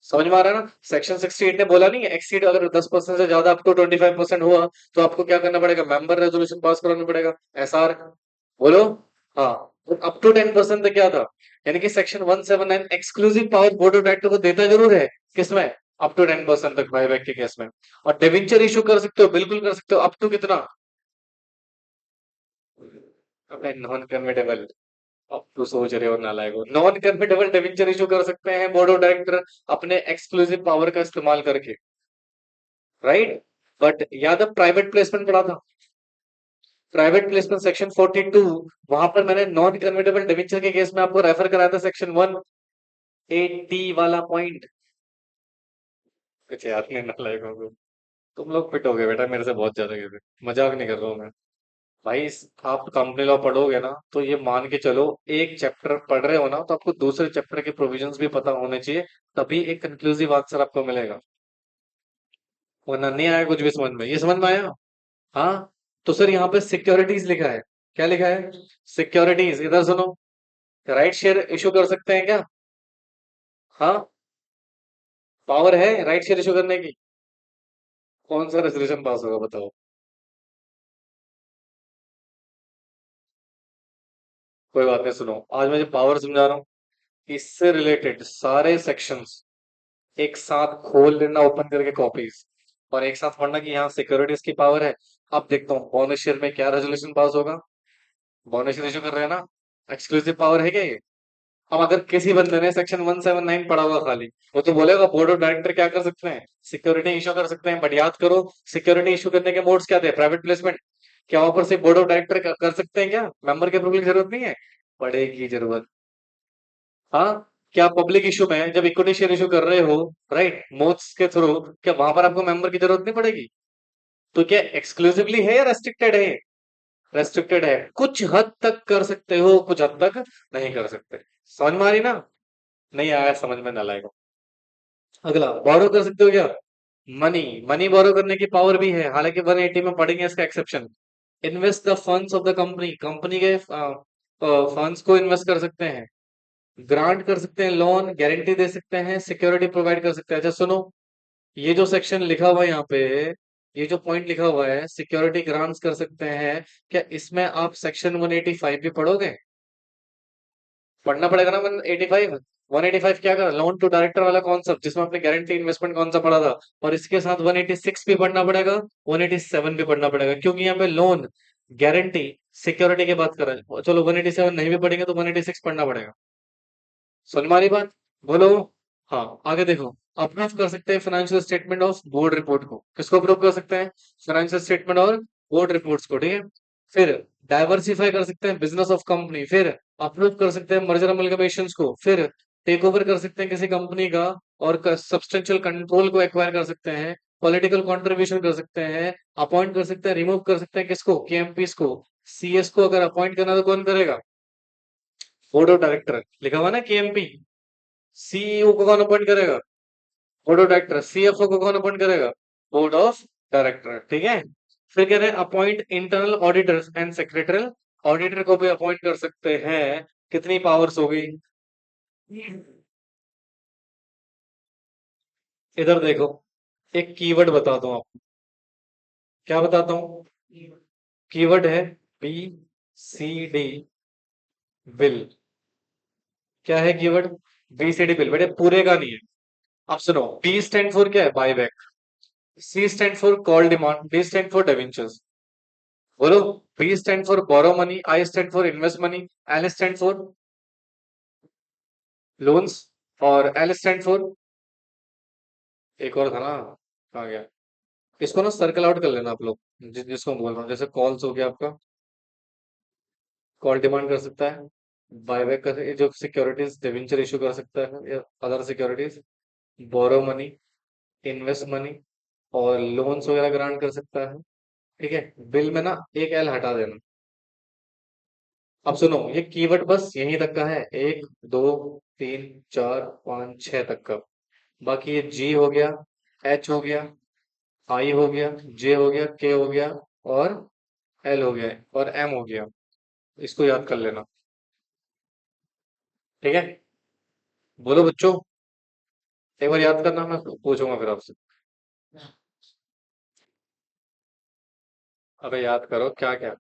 समझ में आ रहा है ना? सेक्शन 68 ने बोला नहीं है, एक्सीड अगर 10% से ज्यादा अप टू 25% हुआ तो आपको क्या करना पड़ेगा, मेंबर रेजोल्यूशन पास कराना पड़ेगा, एसआर। बोलो। हाँ। अप टू 10% तक क्या था? यानी कि section 179 exclusive power board of director को देता जरूर है। किसमें? अप टू 10% तक बायबैक के केस में। और डिबेंचर इशू कर सकते हो, बिल्कुल कर सकते हो, अप टू कितना? अपने नॉन कन्वर्टेबल। अब तो सोच रहे हो नालायक हो, नॉन कन्वर्टेबल डिबेंचर इशू कर सकते हैं बोर्ड ऑफ डायरेक्टर अपने एक्सक्लूसिव पावर का इस्तेमाल करके। राइट। बट याद है प्राइवेट प्लेसमेंट पढ़ा था? Private placement section 42। वहां पर मैंने नॉन कन्वर्टेबल डिबेंचर के केस में आपको रेफर कराया था सेक्शन 180 वाला पॉइंट। कुछ याद नहीं नालायकों को। तुम लोग फिट हो गए बेटा मेरे से बहुत ज्यादा गिर। मजाक नहीं कर रहा हूँ मैं। भाई आप कंपनी लॉ पढ़ोगे ना तो ये मान के चलो, एक चैप्टर पढ़ रहे हो ना तो आपको दूसरे चैप्टर के प्रोविजंस भी पता होने चाहिए, तभी एक कंक्लूसिव आंसर आपको मिलेगा। वरना नहीं आया कुछ भी समझ में, ये समझ में आया? हाँ। तो सर यहाँ पे सिक्योरिटीज लिखा है, क्या लिखा है? सिक्योरिटीज, इधर सुनो। राइट शेयर इशू कर सकते हैं क्या? हाँ। पावर है राइट शेयर इशू करने की। कौन सा रेजोल्यूशन पास होगा बताओ? कोई बात नहीं, सुनो आज मैं जो पावर समझा रहा हूँ इससे रिलेटेड सारे सेक्शंस एक साथ खोल लेना, ओपन करके कॉपीज, और एक साथ पढ़ना कि यहाँ सिक्योरिटीज की पावर है। अब देखता हूँ बोनस शेयर में क्या रेजोल्यूशन पास होगा। बोनस शेयर इशू कर रहे हैं ना, एक्सक्लूसिव पावर है क्या ये? अब अगर किसी बंदे ने सेक्शन 179 पढ़ा हुआ खाली, वो तो बोलेगा बोर्ड ऑफ डायरेक्टर क्या कर सकते हैं, सिक्योरिटी इशू कर सकते हैं। बट याद करो, सिक्योरिटी इशू करने के मोड्स क्या थे? Private placement. क्या वहां पर से बोर्ड ऑफ डायरेक्टर कर सकते हैं क्या? मेंबर के अप्रूवल की जरूरत नहीं है? पड़ेगी जरूरत। हाँ। क्या पब्लिक इशू में जब इक्विटी शेयर इशू कर रहे हो, राइट, मोड्स के थ्रू, क्या वहां पर आपको मेंबर की जरूरत नहीं पड़ेगी? तो क्या एक्सक्लूसिवली है या रेस्ट्रिक्टेड है? रेस्ट्रिक्टेड है, कुछ हद तक कर सकते हो, कुछ हद तक नहीं कर सकते। समझ में आ रही ना? नहीं आया समझ में, ना लाएगा। अगला, बोरो कर सकते हो क्या? मनी, मनी बोरो करने की पावर भी है, हालांकि 180 में पढ़ेंगे इसका exception. Invest the funds of the company, company के फंड्स को इन्वेस्ट कर सकते हैं। ग्रांट कर सकते हैं, लोन गारंटी दे सकते हैं, सिक्योरिटी प्रोवाइड कर सकते हैं। अच्छा सुनो, ये जो सेक्शन लिखा हुआ है यहाँ पे, ये जो पॉइंट लिखा हुआ है सिक्योरिटी ग्रांट्स कर सकते हैं, क्या इसमें आप सेक्शन 185 भी पढ़ोगे? पढ़ना पड़ेगा ना 185। 185 क्या कर, लोन टू डायरेक्टर वाला कॉन्सेप्ट जिसमें आपने गारंटी इन्वेस्टमेंट कौन सा पढ़ा था, और इसके साथ 186 भी पढ़ना पड़ेगा, 187 भी पढ़ना पड़ेगा, क्योंकि यहाँ पे लोन गारंटी सिक्योरिटी की बात कर रहे हैं। चलो 187 नहीं भी पढ़ेंगे तो 186 पढ़ना पड़ेगा। सुन मारी बात, बोलो। हाँ, आगे देखो। अप्रूव कर सकते हैं financial statement of board report को, किसको अप्रूव कर सकते हैं? फाइनेंशियल स्टेटमेंट और बोर्ड रिपोर्ट्स को, ठीक है। फिर डाइवर्सिफाई कर सकते हैं बिजनेस ऑफ कंपनी, फिर अप्रूव कर सकते हैं मर्जर अमलगमेशंस को, फिर टेक ओवर कर सकते हैं किसी कंपनी का और सब्सटेंशियल कंट्रोल को एक्वायर कर सकते हैं, पॉलिटिकल कंट्रीब्यूशन कर सकते हैं, अपॉइंट कर सकते हैं, रिमूव कर सकते हैं, किसको? केएमपीस को। सीएस को अगर अपॉइंट करना तो कौन करेगा? बोर्ड ऑफ डायरेक्टर, लिखा हुआ ना केएमपी। सीईओ को कौन अपॉइंट करेगा? Board of director. सीएफओ को कौन अपॉइंट करेगा? बोर्ड ऑफ डायरेक्टर, ठीक है। फिर कह रहे हैं appoint internal auditors and secretarial auditor को भी अपॉइंट कर सकते हैं। कितनी पावर्स हो गई? इधर देखो, एक कीवर्ड बताता हूँ आपको। क्या बताता हूँ? कीवर्ड है बी सी डी बिल। क्या है keyword? B C D bill, बेटे पूरे का नहीं है। अब सुनो, बी स्टैंड फॉर क्या है? Buyback. C stand for call demand, D stand for debentures. बोलो। B stand for borrow money, I stand for invest money, L stand for loans, और एल स्टैंड फॉर एक और था ना, कहाँ गया? इसको ना सर्कल आउट कर लेना आप लोग, जिसको मैं बोल रहा हूँ। जैसे कॉल्स हो गया आपका, कॉल डिमांड कर सकता है, बायबैक कर, ये जो सिक्योरिटीज डिवेंचर इशू कर सकता है या other securities, borrow money, invest money, और लोन्स वगैरह ग्रांट कर सकता है। ठीक है, बिल में ना एक एल हटा देना। अब सुनो, ये कीवर्ड बस यहीं तक का है, एक दो तीन चार पाँच छह तक का। बाकी ये जी हो गया, एच हो गया, आई हो गया, जे हो गया, के हो गया, और एल हो गया, और एम हो गया। इसको याद कर लेना, ठीक है। बोलो बच्चों, एक बार याद करना, मैं पूछूंगा फिर आपसे। अबे याद करो क्या क्या।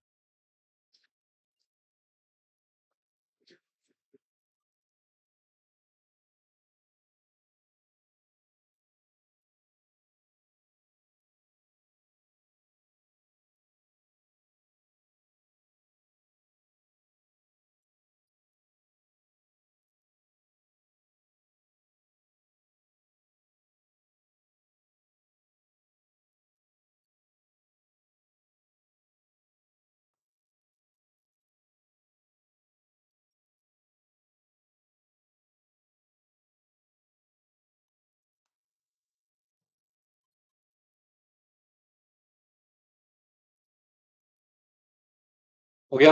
हो गया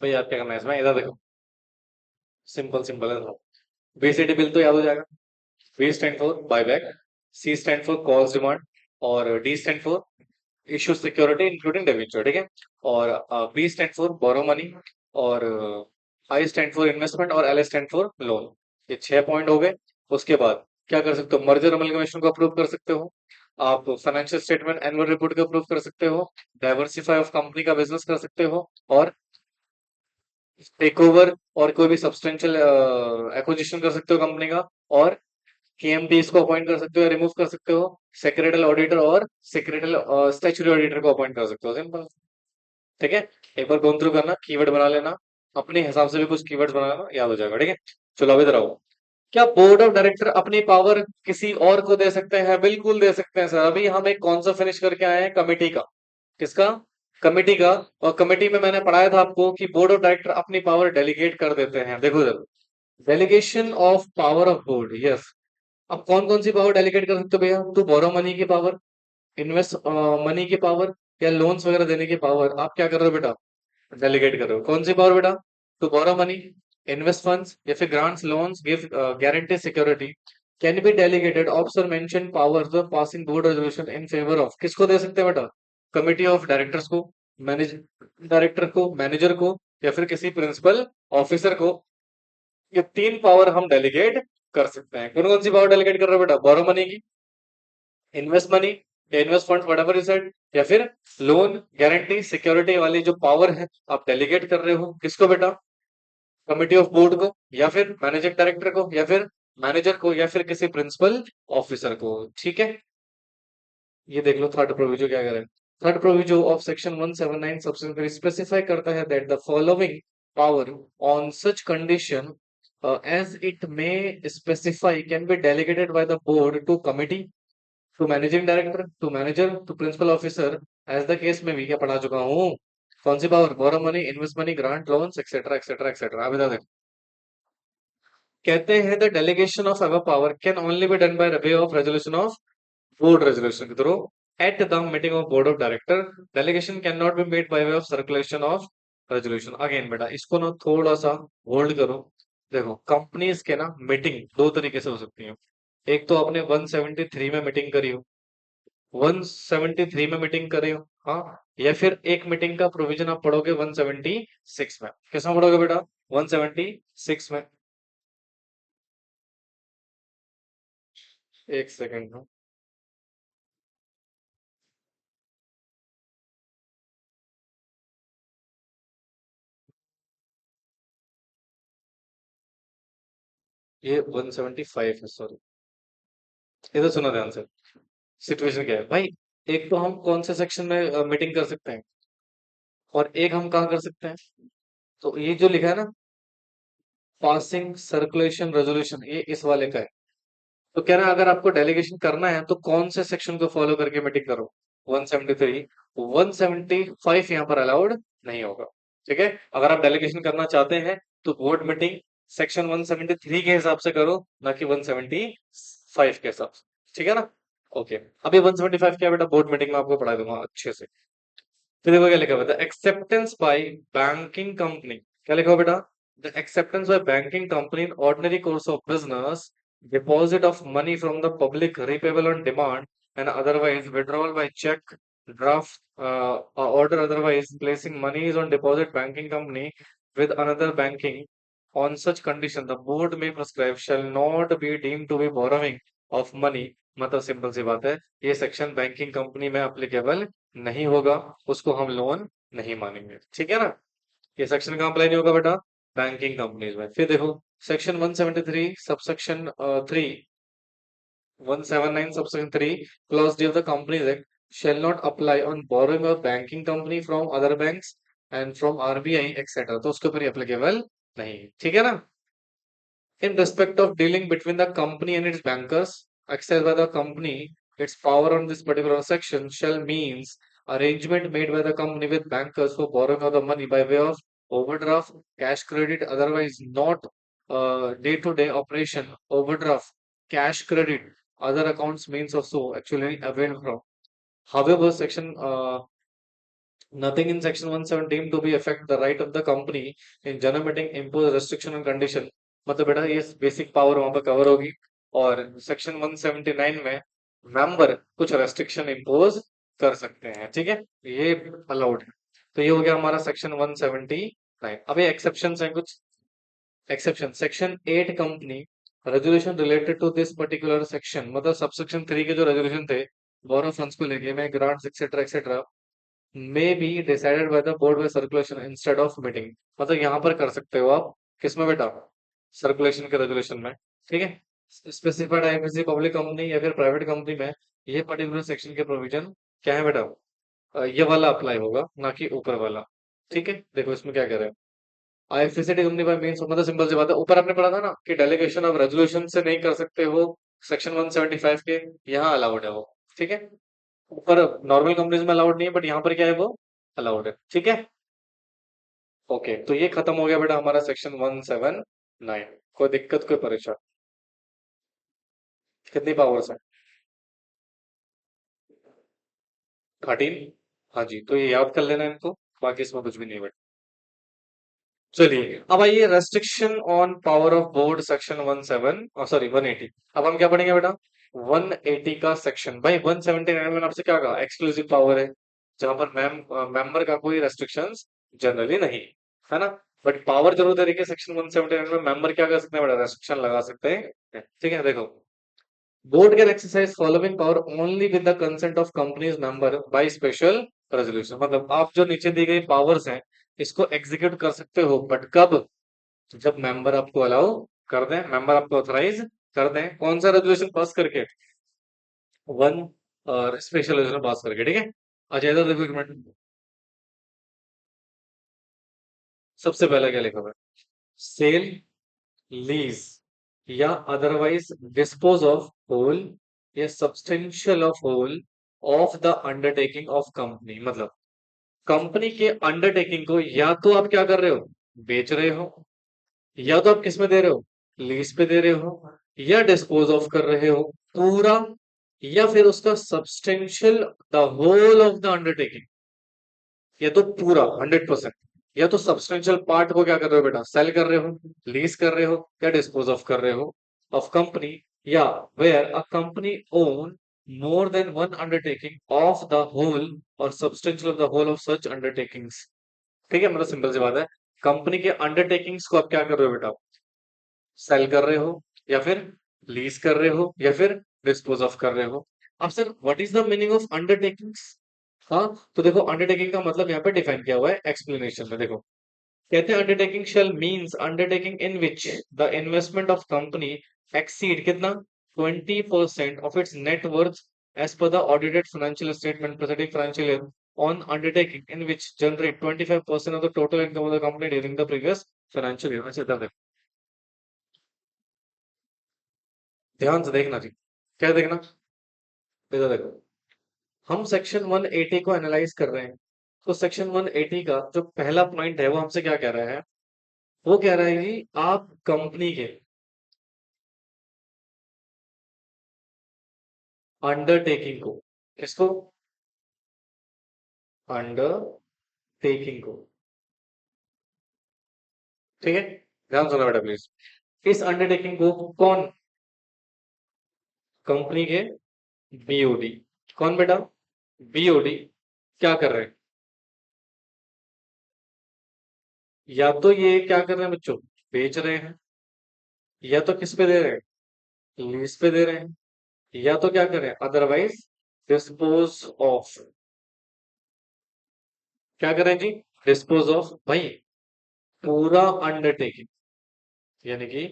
भाई, याद क्या करना है इसमें, इधर देखो। सिंपल सिंपल है। बीसीडी बिल तो याद हो जाएगा। B stand for buyback, C stand for calls demand, और D stand for issue security including debenture, ठीक है। और B stand for borrow money, और आई स्टैंड फॉर इन्वेस्टमेंट, और एल स्टैंड फॉर लोन। ये 6 पॉइंट हो गए। उसके बाद क्या कर सकते हो? मर्जर अमलगमेशन को अप्रूव कर सकते हो, आप फाइनेंशियल स्टेटमेंट एनुअल रिपोर्ट को अप्रूव कर सकते हो, डाइवर्सिफाई ऑफ कंपनी का बिजनेस कर सकते हो, और टेक ओवर और कोई भी सब्सटेंशियल एक्विजिशन कर सकते हो कंपनी का, और केएमपीस को अपॉइंट कर सकते हो या रिमूव कर सकते हो, सेक्रेटल ऑडिटर और सेक्रेटल स्टैट्यूटरी ऑडिटर को अपॉइंट कर सकते हो, सिंपल। ठीक है, एक बार गो थ्रू करना, कीवर्ड बना लेना, अपने हिसाब से भी कुछ कीवर्ड्स बनाना, याद हो जाएगा, ठीक है। चलो अब इधर आओ। क्या बोर्ड ऑफ डायरेक्टर अपनी पावर किसी और को दे सकते हैं? बिल्कुल दे सकते हैं सर। अभी हम एक कौन सा फिनिश करके आए हैं, कमेटी का। किसका? कमेटी का। और कमेटी में मैंने पढ़ाया था आपको कि बोर्ड ऑफ डायरेक्टर अपनी पावर डेलीगेट कर देते हैं। देखो इधर, delegation of power of board, yes. अब कौन कौन सी पावर डेलीगेट कर सकते हो भैया? टू बोरो मनी की पावर, इन्वेस्ट मनी की पावर, या लोन्स वगैरह देने की पावर, आप क्या कर रहे हो बेटा? डेलीगेट कर रहे हो। कौन सी पावर बेटा? To borrow money, invest funds या फिर grants loans give guarantee security can be delegated option mention powers of passing board resolution in favour of, किसको दे सकते हैं बेटा? कमिटी ऑफ डायरेक्टर्स को, मैनेज डायरेक्टर को, मैनेजर को, या फिर किसी प्रिंसिपल ऑफिसर को। ये तीन पावर हम डेलीगेट कर सकते हैं। कौन कौन सी पावर डेलीगेट कर रहे हो बेटा? बोरो मनी की, इन्वेस्ट मनी या invest fund whatever you said, या फिर लोन गारंटी सिक्योरिटी वाली जो पावर है आप डेलीगेट कर रहे हो किसको बेटा? कमिटी ऑफ बोर्ड को, या फिर मैनेजिंग डायरेक्टर को, या फिर मैनेजर को, या फिर किसी प्रिंसिपल ऑफिसर को। ठीक है, ये देख लो थर्ड प्रोविजो क्या कह रहा है। Third proviso of section 179 subsection 3 specify करता है that the following power on such condition as it may specify can be delegated by the board to committee, to managing director, to manager, to principal officer as the case में भी क्या पढ़ा चुका हूँ। कौन सी power? Borrow money, invest money, grant loans etcetera etcetera etcetera. अब बता दे, कहते हैं the delegation of our power can only be done by way of resolution of board resolution के through at the meeting of board of director, delegation cannot be made by way of circulation of resolution। Again बेटा इसको ना थोड़ा सा होल्ड करो। देखो कंपनीज के ना मीटिंग दो तरीके से हो सकती है। एक तो आपने 173 में मीटिंग करी हो, 173 में मीटिंग करे हो, हाँ, या फिर एक मीटिंग का प्रोविजन आप पढ़ोगे 176 में। किसमें पढ़ोगे बेटा? 176 में। एक सेकंड, ये 175 है, सॉरी। ये तो सुना ध्यान से, सिचुएशन क्या है भाई। एक तो हम कौन से सेक्शन में मीटिंग कर सकते हैं, और एक हम कहाँ कर सकते हैं? तो ये जो लिखा है ना, पासिंग सर्कुलेशन रेजोल्यूशन, ये इस वाले का है। तो कह रहा है अगर आपको डेलीगेशन करना है तो कौन से सेक्शन को फॉलो करके मीटिंग करो? 173, 175 यहाँ पर अलाउड नहीं होगा। ठीक है, अगर आप डेलीगेशन करना चाहते हैं तो बोर्ड मीटिंग सेक्शन 173 के हिसाब से करो, ना कि 175 के हिसाब से। ठीक है ना? ओके, अभी 175 क्या है बेटा? बोर्ड मीटिंग में आपको पढ़ा दूंगा अच्छे से। फिर देखो क्या लिखा हुआ था, एक्सेप्टेंस बाय बैंकिंग कंपनी। क्या लिखा हुआ बेटा? The acceptance bye banking company in ordinary course of business, deposit of money from the public repayable on demand, and otherwise withdrawal by check, draft, order, otherwise placing monies on deposit banking company with another banking on such condition the board may prescribe shall not be deemed to be borrowing of money। मतलब सिंपल सी बात है, ये सेक्शन बैंकिंग कंपनी में अप्लीकेबल नहीं होगा, उसको हम लोन नहीं मानेंगे। ठीक है ना? ये सेक्शन कहाँ अप्लाई नहीं होगा बेटा? बैंकिंग कंपनीज में। फिर देखो section 173 subsection 3, 179 subsection 3 clause D of the Companies Act shall not apply on borrowing of banking company from other banks and from RBI etc। तो उसके ऊपर एप्लीकेबल नहीं। ठीक है ना? In respect of dealing between the company and its bankers, exercised by the company, its power on this particular section shall means arrangement made by the company with bankers for borrowing of the money by way of overdraft, cash credit, otherwise not day-to-day operation, overdraft, cash credit, other accounts means of so actually availed from. However, section nothing in section 117 to be affect the right of the company in general meeting impose restriction and condition। मतलब बेटा ये बेसिक पावर वहां पर कवर होगी, और सेक्शन 179 में मेंबर कुछ रेस्ट्रिक्शन इम्पोज कर सकते हैं। ठीक है, ये अलाउड है। तो ये हो गया हमारा सेक्शन 179। अब ये एक्सेप्शन है कुछ। Exception section 8 company resolution related to this particular section, मतलब सबसेक्शन 3 के जो रेजोल्यूशन थे बोरो फंड्स को लेके में grants etcetera etcetera may be decided by the board by circulation instead of meeting. मतलब यहाँ पर कर सकते हो आप किसमें बेटा? सर्कुलेशन के रेजोल्यूशन में। ठीक है, स्पेसिफाइड है किसी पब्लिक कंपनी या फिर प्राइवेट कंपनी में ये पर्टिकुलर सेक्शन के प्रोविजन क्या है बेटा? ये वाला अप्लाई होगा, ना कि ऊपर वाला। ठीक है, देखो इसमें क्या कह रहे हैं। आईएफएससी कंपनी बाय मींस, मतलब सिंपल सी बात है, ऊपर आपने पढ़ा था ना कि डेलीगेशन ऑफ रेजोल्यूशन से नहीं कर सकते हो सेक्शन 175 के, यहाँ अलाउड है वो। ठीक है, ऊपर नॉर्मल कंपनीज में अलाउड नहीं है, बट यहाँ पर क्या है वो अलाउड है। ठीक है, ओके, तो ये खत्म हो गया बेटा हमारा सेक्शन 179। कोई दिक्कत कोई परेशान? कितनी पावर्स है? 13। हाँ जी, तो ये याद कर लेना इनको, बाकी इसमें कुछ भी नहीं बेटा। चलिए अब आइए restriction on power of board section 17 sorry 180। अब हम क्या पढ़ेंगे बेटा? 180 का सेक्शन। भाई 179 में आपसे क्या कहा? एक्सक्लूसिव पावर है, जहां पर मेंबर का कोई रेस्ट्रिक्शंस जनरली नहीं, है ना? बट पावर जरूर दे रही है सेक्शन 179 में। मेंबर क्या कर सकते हैं बेटा? रेस्ट्रिक्शन लगा सकते हैं। ठीक है, देखो, board can exercise following power only with the consent of companies member by special resolution. मतलब आप जो नीचे दी गई पावर्स हैं इसको एग्जीक्यूट कर सकते हो, बट कब? जब मेंबर आपको अलाउ कर दें, मेंबर आपको ऑथराइज कर दें। कौन सा रेजोल्यूशन पास करके? वन स्पेशल रेजोल्यूशन पास करके, ठीक है। अच्छा, इधर देखो एक मिनट। सबसे पहले क्या लिखा हुआ है? सेल, लीज या अदरवाइज डिस्पोज ऑफ होल या substantial of whole of the undertaking of company. मतलब कंपनी के अंडरटेकिंग को या तो आप क्या कर रहे हो? बेच रहे हो, या तो आप किस में दे रहे हो? लीज पे दे रहे हो, या डिस्पोज ऑफ कर रहे हो पूरा, या फिर उसका substantial the whole of the undertaking. या तो पूरा 100%, या तो सब्सटेंशियल पार्ट को क्या कर रहे हो बेटा? सेल कर रहे हो, लीज कर रहे हो, या डिस्पोज ऑफ कर रहे हो ऑफ कंपनी, या where a company own more than one undertaking of the whole और substantial of the whole of such undertakings. ठीक है, मतलब सिंपल सी बात है, कंपनी के अंडरटेकिंग्स को आप क्या कर रहे हो बेटा? सेल कर रहे हो, या फिर लीज कर रहे हो, या फिर डिस्पोज ऑफ कर रहे हो। अब sir what is the meaning of undertakings? हाँ, तो देखो अंडरटेकिंग का मतलब यहाँ पे डिफाइन किया हुआ है एक्सप्लेनेशन में। देखो, कहते हैं undertaking shall means undertaking in which the investment of company exceed कितना? 20% of its net worth as per the audited financial statement presenting financial year on undertaking in which generate 25% of the total income of the company during the previous financial year. अच्छा, इधर देखो, ध्यान से देखना जी। क्या देखना? इधर देखो, हम सेक्शन 180 को एनालाइज कर रहे हैं। तो सेक्शन 180 का जो पहला पॉइंट है वो हमसे क्या कह रहा है? वो कह रहा है कि आप कंपनी के अंडरटेकिंग को, किसको? अंडरटेकिंग को, ठीक है। ध्यान सुना बेटा प्लीज। इस अंडरटेकिंग को कौन? कंपनी के बीओडी। कौन बेटा? बीओडी क्या कर रहे हैं? या तो ये क्या कर रहे हैं बच्चों? बेच रहे हैं, या तो किस पे दे रहे हैं? लीज पे दे रहे हैं, या तो क्या कर रहे हैं? Otherwise dispose of. क्या करें जी? Dispose of. भाई पूरा अंडरटेकिंग, यानी कि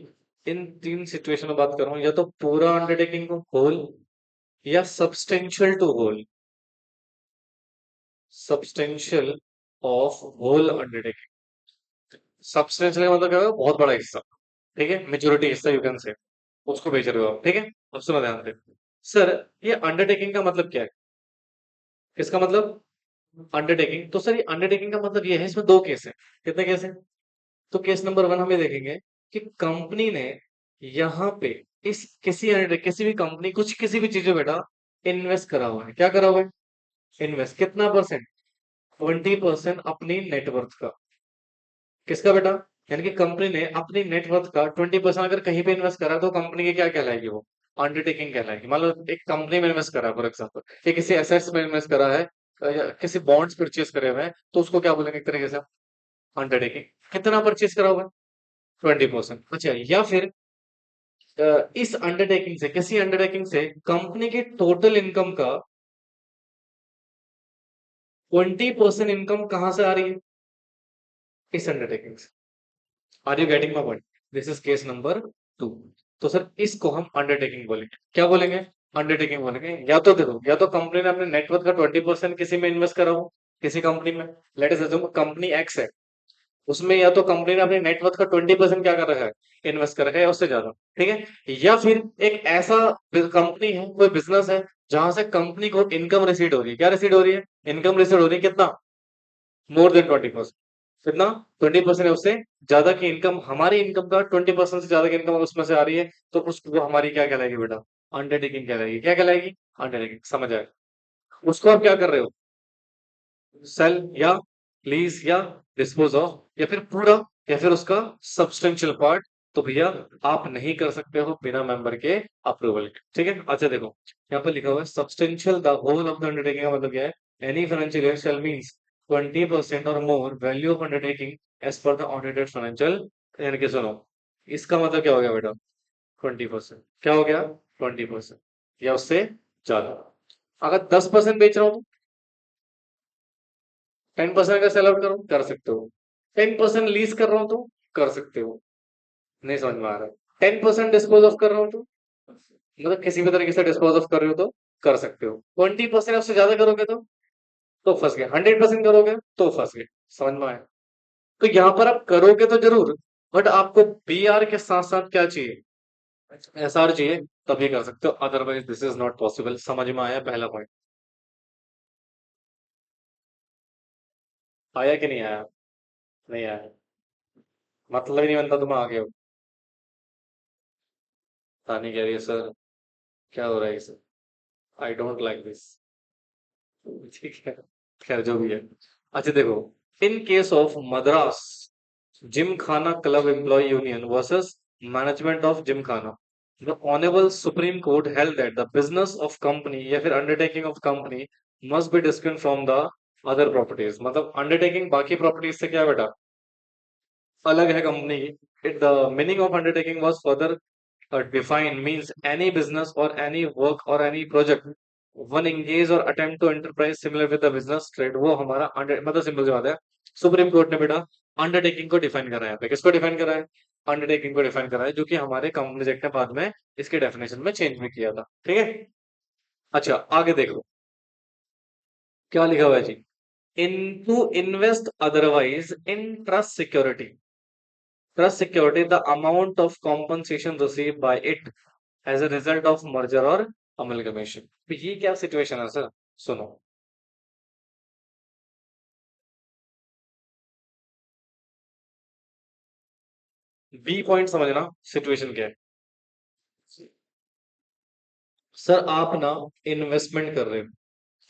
इन तीन सिचुएशन में बात कर रहा हूं, या तो पूरा अंडरटेकिंग को होल, या substantial to whole, substantial of whole undertaking. Substantial का मतलब क्या है? बहुत बड़ा हिस्सा, ठीक है, मेजोरिटी हिस्सा यू कैन से, उसको बेच रहे हो आप, ठीक है। अब सुनो ध्यान से। सर ये अंडरटेकिंग का मतलब क्या है? किसका मतलब? अंडरटेकिंग। तो सर ये अंडरटेकिंग का मतलब ये है, इसमें दो केस है। कितने केस है? तो केस नंबर वन हम ये देखेंगे कि कंपनी ने यहाँ पे इस किसी भी कंपनी कुछ किसी भी चीज में बेटा इन्वेस्ट करा हुआ है। क्या करा हुआ है? इन्वेस्ट कितना परसेंट? 20% अपनी नेटवर्थ का। किसका बेटा? यानी कि कंपनी ने अपनी नेटवर्थ का 20% अगर कहीं पे इन्वेस्ट करा तो कंपनी की क्या कहलाएगी? वो अंडरटेकिंग कहलाएगी। मान लो एक कंपनी में इन्वेस्ट करा, फॉर एग्जाम्पल ये किसी एसेट्स में इन्वेस्ट करा है, या किसी बॉन्ड्स परचेज करे हुए हैं, तो उसको क्या बोलेंगे एक तरीके से? अंडरटेकिंग। कितना परचेज करा हुआ है? 20%। अच्छा, या फिर इस अंडरटेकिंग से, किसी अंडरटेकिंग से कंपनी की टोटल इनकम का 20% इनकम कहां से आ रही है? इस अंडरटेकिंग से। Are you getting my point? This is case number two. तो सर इसको हम अंडरटेकिंग बोलेंगे। क्या बोलेंगे? अंडरटेकिंग बोलेंगे। या तो देखो, या तो कंपनी ने अपने नेटवर्थ का 20% किसी में इन्वेस्ट करा हो, किसी कंपनी में। Let us assume company x है, उसमें या तो कंपनी ने अपने नेटवर्थ का 20% क्या कर रखा है? इन्वेस्ट कर रखा है, या उससे ज्यादा, ठीक है। या फिर एक ऐसा कंपनी है, कोई बिजनेस है, जहां से कंपनी को इनकम रिसीड हो रही है। क्या रिसीड हो रही है? इनकम रिसीड हो रही है। कितना? More than 20%। कितना? 20% है, उससे ज्यादा की इनकम, हमारी इनकम का 20% से ज्यादा की इनकम उसमें से आ रही है, तो उसको हमारी क्या कहलाएगी बेटा? अंडरटेकिंग कहलाएगी। क्या कहलाएगी? अंडरटेकिंग। समझ आए? उसको आप क्या कर रहे हो? सेल, या लीज, या डिस्पोज ऑफ, या फिर पूरा, या फिर उसका सब्सटेंशियल पार्ट, तो भैया आप नहीं कर सकते हो बिना मेंबर के अप्रूवल के। ठीक है, अच्छा देखो यहाँ पर लिखा हुआ है substantial the whole of the undertaking का मतलब क्या है? Any financial year shall means 20% और more value of undertaking as per the audited financial. यानी कि सुनो, इसका मतलब क्या हो गया बेटा? 20%। क्या हो गया? 20% या उससे ज्यादा। अगर 10% बेच रहा हूं तो 10% का सेल आउट करो, कर सकते हो। 10% लीज कर रहा हूं तो कर सकते हो। नहीं समझ में आ रहा है? 10% डिस्पोज ऑफ कर रहा हूं तो, मतलब किसी भी तरीके से डिस्पोज ऑफ कर रहे हो तो कर सकते हो। 20% उससे ज्यादा करोगे तो फंस गए। 100% करोगे तो फंस गए। समझ में आया? तो यहाँ पर आप करोगे तो जरूर, बट आपको बीआर के साथ साथ क्या चाहिए? एसआर चाहिए, तभी कर सकते हो, otherwise this is not possible. समझ में आया पहला पॉइंट? आया कि नहीं आया? नहीं आया? मतलब ही नहीं बनता, तुम आगे हो। तानी कह रही है सर क्या हो रहा है sir, I don't like this. ठीक है, खैर जो भी है। अच्छा देखो, in case of Madras Gymkhana club employ union versus management of Gymkhana, the honourable supreme court held that the business of company या फिर undertaking of company must be distinct from the other properties. मतलब अंडरटेकिंग बाकी प्रॉपर्टीज से क्या है बेटा? अलग है कंपनी की। It the meaning of undertaking was further defined means any business or any work or any project one engage or attempt to enterprise similar with the business trade, वो हमारा मतलब सिंपल सी बात है। सुप्रीम कोर्ट ने बेटा अंडरटेकिंग को डिफाइन करा है। किसको डिफाइन करा है? अंडरटेकिंग को डिफाइन करा है, जो कि हमारे कंपनीज एक्ट ने बाद में इसके डेफिनेशन में चेंज भी किया था। ठीक है, अच्छा आगे देखो क्या लिखा हुआ है जी। In to invest otherwise in trust security, trust security the amount of compensation received by it as a result of merger or amalgamation। तो ये क्या सिचुएशन है सर? सुनो, बी पॉइंट समझना सिचुएशन क्या है। सर आप ना इन्वेस्टमेंट कर रहे हो।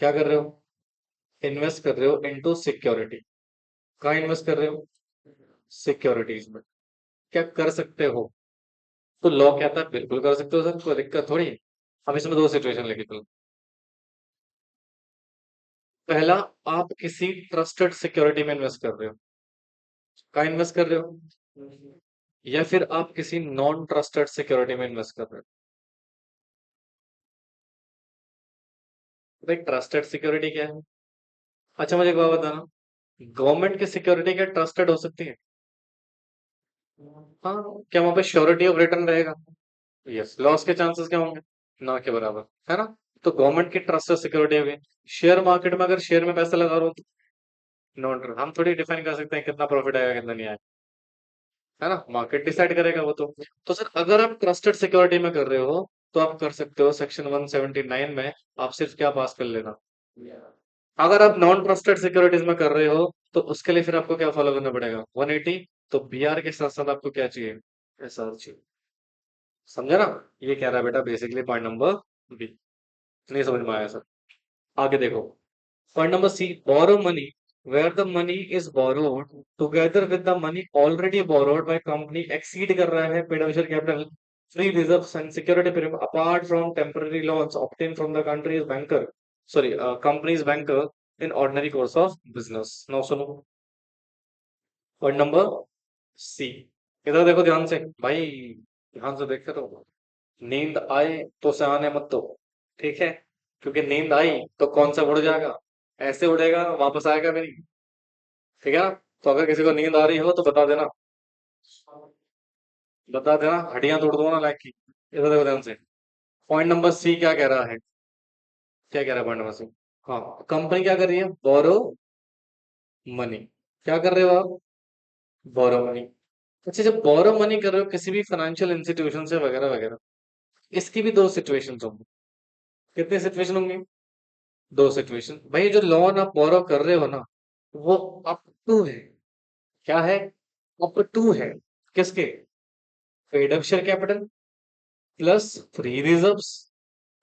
क्या कर रहे हो? इन्वेस्ट कर रहे हो इनटू सिक्योरिटी। कहाँ इन्वेस्ट कर रहे हो? सिक्योरिटीज में। क्या कर सकते हो? तो लॉ कहता है बिल्कुल कर सकते हो सर, कोई दिक्कत थोड़ी है। अब इसमें दो सिचुएशन लेके चलो। पहला, आप किसी ट्रस्टेड सिक्योरिटी में इन्वेस्ट कर रहे हो। कहाँ इन्वेस्ट कर रहे हो? या फिर आप किसी नॉन ट्रस्टेड सिक्योरिटी में इन्वेस्ट कर रहे हो। भाई ट्रस्टेड सिक्योरिटी क्या है? अच्छा मुझे एक बात बताना, गवर्नमेंट की सिक्योरिटी क्या ट्रस्टेड हो सकती है? हाँ, क्या वहां पे श्योरिटी ऑफ रिटर्न रहेगा? यस, लॉस के चांसेस क्या होंगे? ना के बराबर, है ना? तो गवर्नमेंट की ट्रस्टेड सिक्योरिटी हो गई। शेयर मार्केट में अगर शेयर में पैसा लगा रहा हो तो नॉन, हम थोड़ी डिफाइन कर सकते हैं कितना प्रॉफिट आएगा कितना नहीं आएगा, है ना? मार्केट डिसाइड करेगा वो तो सर अगर आप ट्रस्टेड सिक्योरिटी में कर रहे हो तो आप कर सकते हो सेक्शन 179 में। आप सिर्फ क्या पास कर लेना, अगर आप नॉन ट्रस्टेड सिक्योरिटीज में कर रहे हो तो उसके लिए फिर आपको क्या फॉलो करना पड़ेगा? 180। तो बीआर के साथ साथ आपको क्या चाहिए? एसआर चाहिए। समझा ना? ये कह रहा है बेटा बेसिकली पॉइंट नंबर बी। नहीं समझ में आया सर? आगे देखो, point number C, borrow money where the money is borrowed together with the money already borrowed by company exceed कर रहा है prudential capital free reserves and security premium apart from temporary loans obtain from the countries banker, sorry company's banker in ordinary course of business. Now सुनो पॉइंट नंबर सी। इधर देखो ध्यान से भाई, ध्यान से देखते रहो। नींद आए तो सयाने मत दो, ठीक है? क्योंकि नींद आई तो कौन सा उड़ जाएगा, ऐसे उड़ेगा वापस आएगा भी नहीं। ठीक है ना? तो अगर किसी को नींद आ रही हो तो बता देना, बता देना, हड्डियां तोड़ दो ना लाइक की। इधर देखो ध्यान से, पॉइंट नंबर सी क्या कह रहा है? क्या कह रहा है पॉइंट नंबर सी? हाँ, कंपनी क्या कर रही है? Borrow money. क्या कर रहे हो आप? Borrow money. अच्छा, जब बोरो मनी कर रहे हो किसी भी फाइनेंशियल इंस्टीट्यूशन से वगैरह वगैरह, इसकी भी दो सिचुएशंस होंगी। कितनी सिचुएशन होंगी? दो सिचुएशन। भाई जो लोन आप बोरो कर रहे हो ना, वो अप टू है। क्या है? अप टू है। किसके? Paid up share capital plus free reserves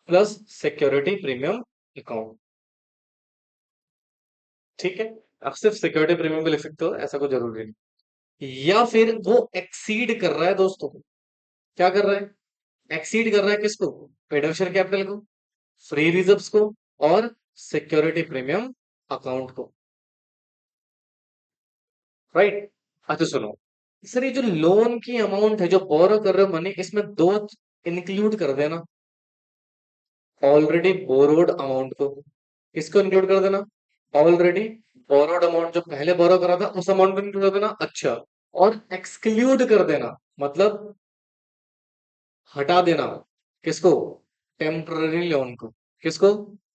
plus security premium account. ठीक है, आप सिर्फ सिक्योरिटी प्रीमियम भी लिख सकते हो, ऐसा कोई जरूरी नहीं। या फिर वो एक्सीड कर रहा है दोस्तों। क्या कर रहा है? एक्सीड कर रहा है किसको? पेड अप शेयर कैपिटल को, फ्री रिजर्व्स को, और सिक्योरिटी प्रीमियम अकाउंट को। राइट। अच्छा सुनो, सर ये जो लोन की अमाउंट है, जो बोरो कर रहे हो मनी, इसमें दो इंक्लूड कर देना। ऑलरेडी बोरोड अमाउंट को। किसको इंक्लूड कर देना? ऑलरेडी बोरोड अमाउंट, जो पहले बोरो करा था उस अमाउंट को इंक्लूड कर देना। अच्छा, और एक्सक्लूड कर देना मतलब हटा देना। किसको? टेम्पररी लोन को। किसको?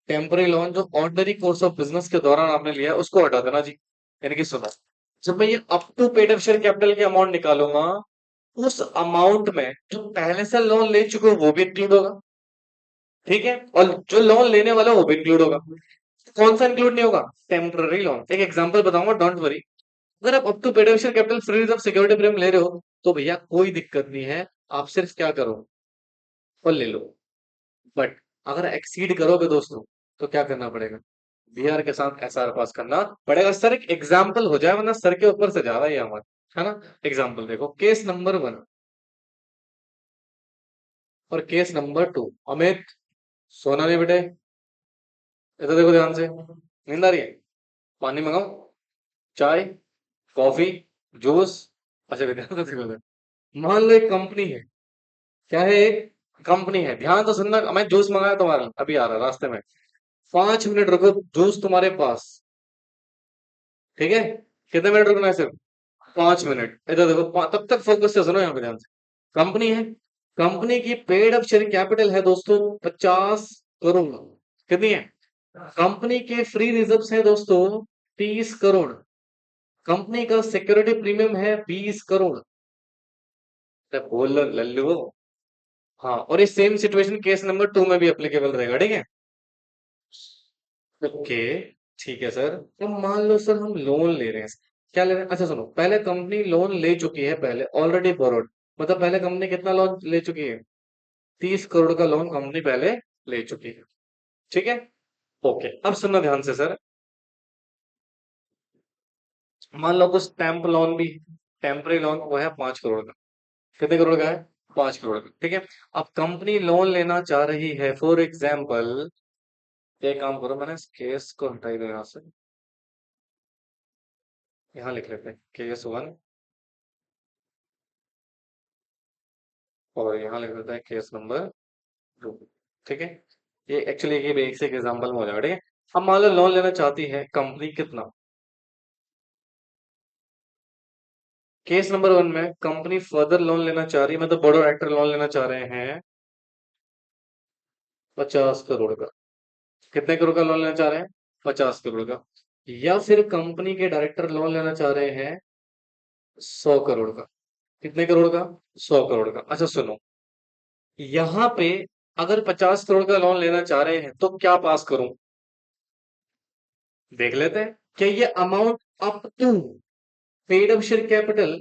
टेम्पररी लोन जो ऑर्डिनरी कोर्स ऑफ बिजनेस के दौरान आपने लिया है उसको हटा देना जी। यानी कि सुनो, जब मैं ये up to paid up share capital की अमाउंट निकालूंगा, उस अमाउंट में जो पहले से लोन ले चुके हो वो भी इंक्लूड होगा। ठीक है, और जो लोन लेने वाला है वो भी इंक्लूड होगा। कौन सा इंक्लूड नहीं होगा? Temporary loan. एक एग्जांपल बताऊंगा, डोंट वरी। अगर आप up to paid up share capital free reserve security premium ले रहे हो तो भैया कोई दिक्कत नहीं है, आप सिर्फ क्या करो, और ले लो। बट अगर एक्सीड करोगे दोस्तों तो क्या करना पड़ेगा? वीआर के साथ एसआर पास करना पड़ेगा। सर एक एग्जाम्पल हो जाए, वरना सर के ऊपर से जा रहा है ये हमारा, है ना। एग्जाम्पल देखो, केस नंबर 1 और केस नंबर 2। अमित, सोना नहीं बेटे, इधर देखो ध्यान से, नींद आ रही है? पानी मंगाओ, चाय, कॉफी, जूस। अच्छा बेटा ध्यान से देखो। मान लो एक कंपनी है। क्या है? एक कंपनी है। ध्यान तो सुनना, मैं जूस मंगाया तुम्हारा, अभी आ रहा रास्ते में। 5 मिनट रुको, जूस तुम्हारे पास। ठीक है, कितने मिनट रुकना है? सिर्फ 5 मिनट। इधर देखो, तब तक फोकस से सुनो यहाँ पे ध्यान से। कंपनी है, कंपनी की पेड अप शेयर कैपिटल है दोस्तों 50 करोड़। कितनी है? कंपनी के फ्री रिजर्व है दोस्तों 30 करोड़। कंपनी का सिक्योरिटी प्रीमियम है 20 करोड़। अरे बोल लल्लू। हाँ, और ये सेम सिचुएशन केस नंबर 2 में भी एप्लीकेबल रहेगा। ठीक है, ओके, ठीक है सर। तो मान लो सर हम लोन ले रहे हैं। क्या ले रहे हैं? अच्छा सुनो, पहले कंपनी लोन ले चुकी है, पहले ऑलरेडी बोरोड। मतलब पहले कंपनी कितना लोन ले चुकी है? 30 करोड़ का लोन कंपनी पहले ले चुकी है। ठीक है, ओके। अब सुनना ध्यान से सर, मान लो कुछ टेम्प लोन भी, टेम्पररी लोन वो है 5 करोड़ का। कितने करोड़ का है? 5 करोड़ का। ठीक है, अब कंपनी लोन लेना चाह रही है, फॉर एग्जाम्पल, एक काम करो, मैंने इस केस को हटाई दो यहाँ से, यहाँ लिख लेते हैं केस 1, और यहाँ लिख देते हैं केस नंबर 2। ठीक है, ये एक्चुअली ये बेसिक एग्जांपल में हो जाएगा। ठीक है, अब मान लो लोन लेना चाहती है कंपनी, कितना? केस नंबर 1 में कंपनी फर्दर लोन लेना चाह रही है, मतलब बड़ो एक्टर लोन लेना चाह रहे हैं 50 करोड़ का। कितने करोड़ का लोन लेना चाह रहे हैं? 50 करोड़ का। या फिर कंपनी के डायरेक्टर लोन लेना चाह रहे हैं 100 करोड़ का। कितने करोड़ का? 100 करोड़ का। अच्छा सुनो, यहाँ पे अगर 50 करोड़ का लोन लेना चाह रहे हैं तो क्या पास करूं? देख लेते हैं कि ये amount up to paid up share capital,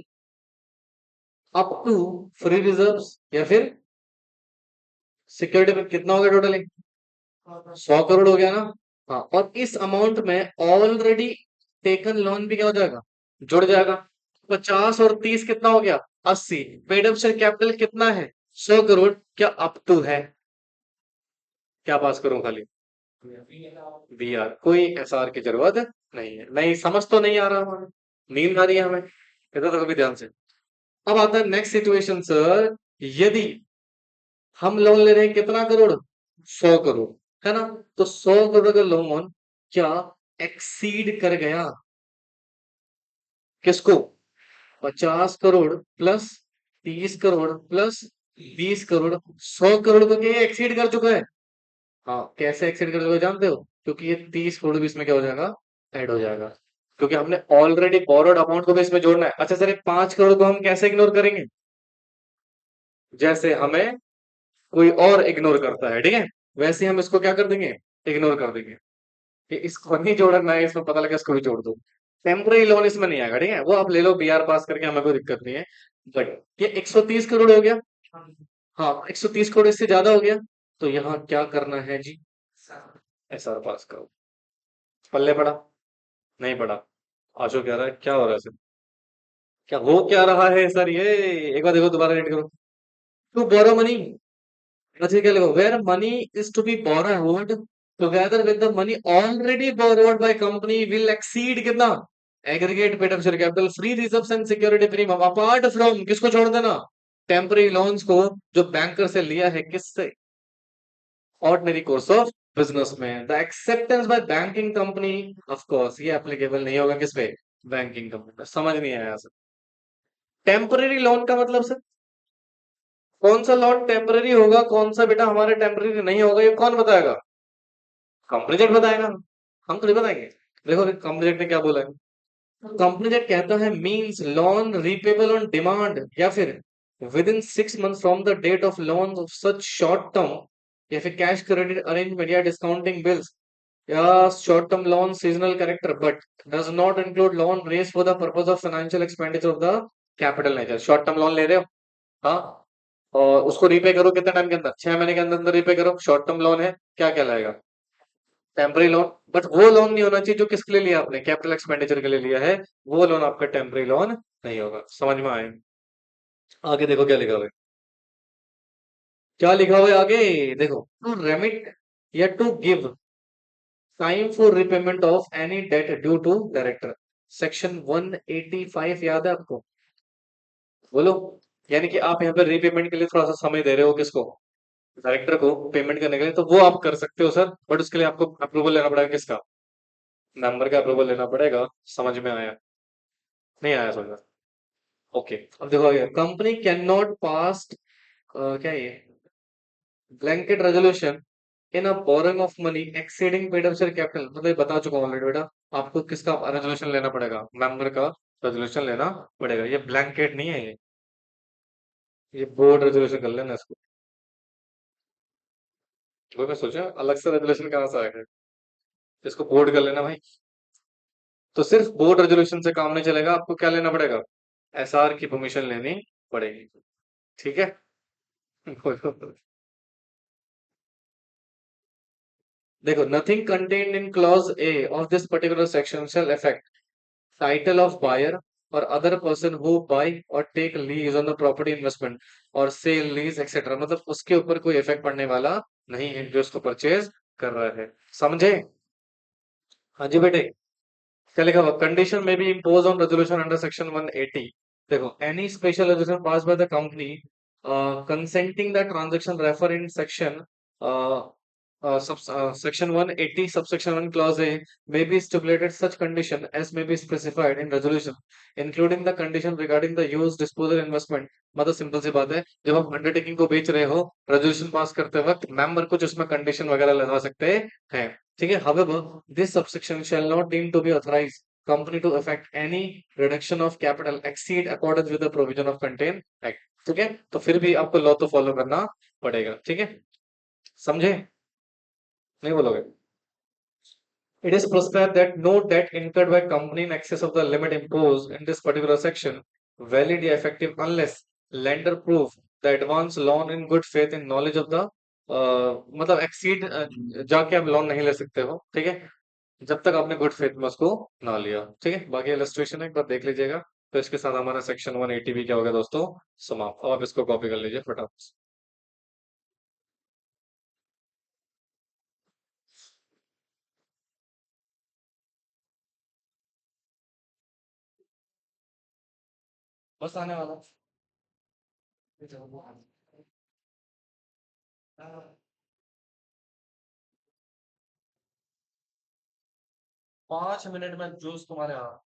up to free reserves, या फिर सिक्योरिटी में कितना हो गया टोटली? 100 करोड़ हो गया ना। हाँ, और इस अमाउंट में ऑलरेडी टेकन लोन भी क्या हो जाएगा? जुड़ जाएगा। 50 और 30 कितना हो गया? 80। पेड अप शेयर कैपिटल कितना है? 100 करोड़। क्या अप टू है? क्या पास करूं खाली? बी आर, कोई एस आर की जरूरत नहीं है। नहीं समझ तो नहीं आ रहा हमें, नींद आ रही है हमें, इधर तो कभी ध्यान से। अब आता है नेक्स्ट सिचुएशन सर। यदि हम लोन ले रहे हैं कितना करोड़? 100 करोड़, है ना। तो 100 करोड़ का लोन क्या एक्सीड कर गया? किसको? 50 करोड़ प्लस 30 करोड़ प्लस 20 करोड़, 100 करोड़ को क्या एक्सीड कर चुका है? हाँ, कैसे एक्सीड कर चुका है जानते हो? क्योंकि ये 30 करोड़ भी इसमें क्या हो जाएगा? ऐड हो जाएगा। क्योंकि हमने ऑलरेडी बोरोड अमाउंट को भी इसमें जोड़ना है। अच्छा सर, ये 5 करोड़ को हम कैसे इग्नोर करेंगे? जैसे हमें कोई और इग्नोर करता है, ठीक है, वैसे हम इसको क्या कर देंगे? इग्नोर कर देंगे। कि इसको नहीं जोड़ना है, इसमें पता लगा इसको भी जोड़ दो। टेम्पररी लोन इसमें नहीं आएगा। ठीक है, वो आप ले लो बीआर पास करके, हमें कोई दिक्कत नहीं है। बट ये 130 करोड़ हो गया। हाँ, 130 करोड़ इससे ज्यादा हो गया। तो यहाँ क्या करना है जी? एसआर पास करो। पल्ले पड़ा? नहीं पड़ा। आशु कह रहा है क्या हो रहा है सर? क्या हो क्या रहा है सर ये? एक बार देखो, दोबारा रीड करो। टू बोरो मनी, अच्छा क्या लिखो, where money is to be borrowed together with the money already borrowed by company will exceed कितना? Aggregate paid up share capital free reserves and security premium apart from, किसको छोड़ देना? टेम्पररी लोन्स को, जो बैंकर से लिया है, किससे? ऑर्डिनरी कोर्स ऑफ बिजनेस में। The acceptance bye banking company, of course ये एप्लीकेबल नहीं होगा किस पे? बैंकिंग कंपनी पे। समझ नहीं आया सर? टेम्पररी लोन का मतलब सर, कौन सा लोन टेम्पररी होगा, कौन सा बेटा हमारे टेम्पररी नहीं होगा, ये कौन बताएगा? कंपनी जेट बताएगा, हम थोड़ी बताएंगे। देखो कंपनी जेट ने क्या बोला है। कंपनी जेट कहता है means loan repayable on demand, या फिर within 6 month from the date of loan of such short term, या फिर कैश क्रेडिट अरेंजमेंट या डिस्काउंटिंग बिल्स, या short term loan seasonal character but does not include loan raised for the purpose of financial expenditure of the capital nature. Short term loan ले रहे हो, हाँ, और उसको रीपे करो कितने टाइम के अंदर? 6 महीने के अंदर अंदर रीपे करो, शॉर्ट टर्म लोन है, क्या कहलाएगा? Temporary loan. बट वो लोन नहीं होना चाहिए जो किसके लिए लिया आपने, कैपिटल एक्सपेंडिचर के लिए लिया है, वो लोन आपका टेम्पररी लोन नहीं होगा। समझ में आए? आगे देखो क्या लिखा हुआ है, क्या लिखा हुआ है आगे। देखो, टू रेमिट या to give time for repayment of any debt due to director, section 185 याद है आपको? बोलो। यानी कि आप यहाँ पे रीपेमेंट के लिए थोड़ा सा समय दे रहे हो किसको? डायरेक्टर को पेमेंट करने के लिए, तो वो आप कर सकते हो सर, बट उसके लिए आपको अप्रूवल लेना पड़ेगा किसका? मेंबर का अप्रूवल लेना पड़ेगा। समझ में आया? नहीं आया समझ में? ओके। अब देखो, कंपनी कैन नॉट पास, क्या ये, blanket resolution in a borrowing of money exceeding paid up share capital, मतलब ये बता चुका हूँ ऑलरेडी बेटा। आपको किसका रेजोल्यूशन लेना पड़ेगा? मेंबर का रेजोल्यूशन लेना पड़ेगा। ये ब्लैंकेट नहीं है, ये बोर्ड रेजोल्यूशन कर लेना इसको। वो मैं सोचा अलग से रेजोल्यूशन कहाँ से आएगा, इसको बोर्ड कर लेना भाई। तो सिर्फ बोर्ड रेजोल्यूशन से काम नहीं चलेगा, आपको क्या लेना पड़ेगा? एसआर की परमिशन लेनी पड़ेगी। ठीक है। देखो, nothing contained in clause A of this particular section shall affect title of buyer or other person who buy or take lease on the property investment or sale lease etc, मतलब उसके ऊपर कोई इफेक्ट पड़ने वाला नहीं है जो उसको परचेज कर रहा है। समझे? हाँ जी बेटे। क्या लिखा हुआ, कंडीशन में be impose on resolution under section 180। देखो, any special resolution pass bye the company consenting the transaction refer in section section 180 subsection 1 clause A may be stipulated such condition as may be specified in resolution including the condition regarding the use disposal investment। मतलब सिंपल सी बात है, जब आप अंडरटेकिंग को बेच रहे हो, रेजोल्यूशन पास करते वक्त मेंबर कुछ उसमें कंडीशन वगैरह लगा सकते हैं। ठीक है। However, this subsection shall not deem to be authorized company to effect any reduction of capital exceed accordance with the provision of contained act। ठीक है, तो फिर भी आपको लॉ तो फॉलो करना पड़ेगा। ठीक है, समझे? नहीं बोलोगे? It is prescribed that no debt incurred by company in excess of the limit imposed in this particular section valid या effective unless lender prove the advance loan in good faith in knowledge of the मतलब exceed जाके आप लोन नहीं ले सकते हो। ठीक है, जब तक आपने गुड फेथ में उसको ना लिया। ठीक है, बाकी इलस्ट्रेशन एक बार देख लीजिएगा। तो इसके साथ हमारा सेक्शन 180 भी क्या हो गया दोस्तों, समाप्त। अब आप इसको कॉपी कर लीजिए फटाफट से। बस आने वाला। 5 मिनट में जूस तुम्हारे यहाँ।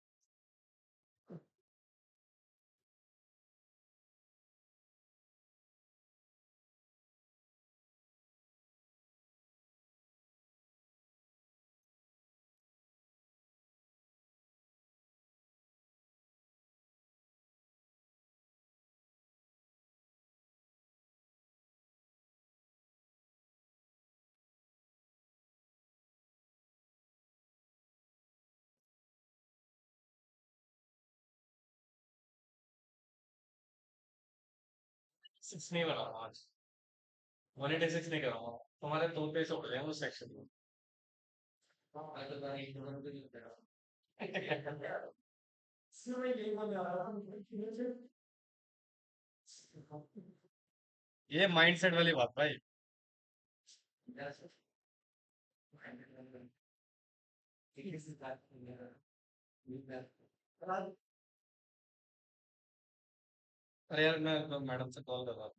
सिक्स नहीं बनाऊंगा आज, 186 नहीं करूंगा। तुम्हारे तोते से उड़ जाएंगे उस सेक्शन में। ये माइंडसेट वाली बात भाई। अरे यार मैं मैडम से कॉल कर रहा हूँ।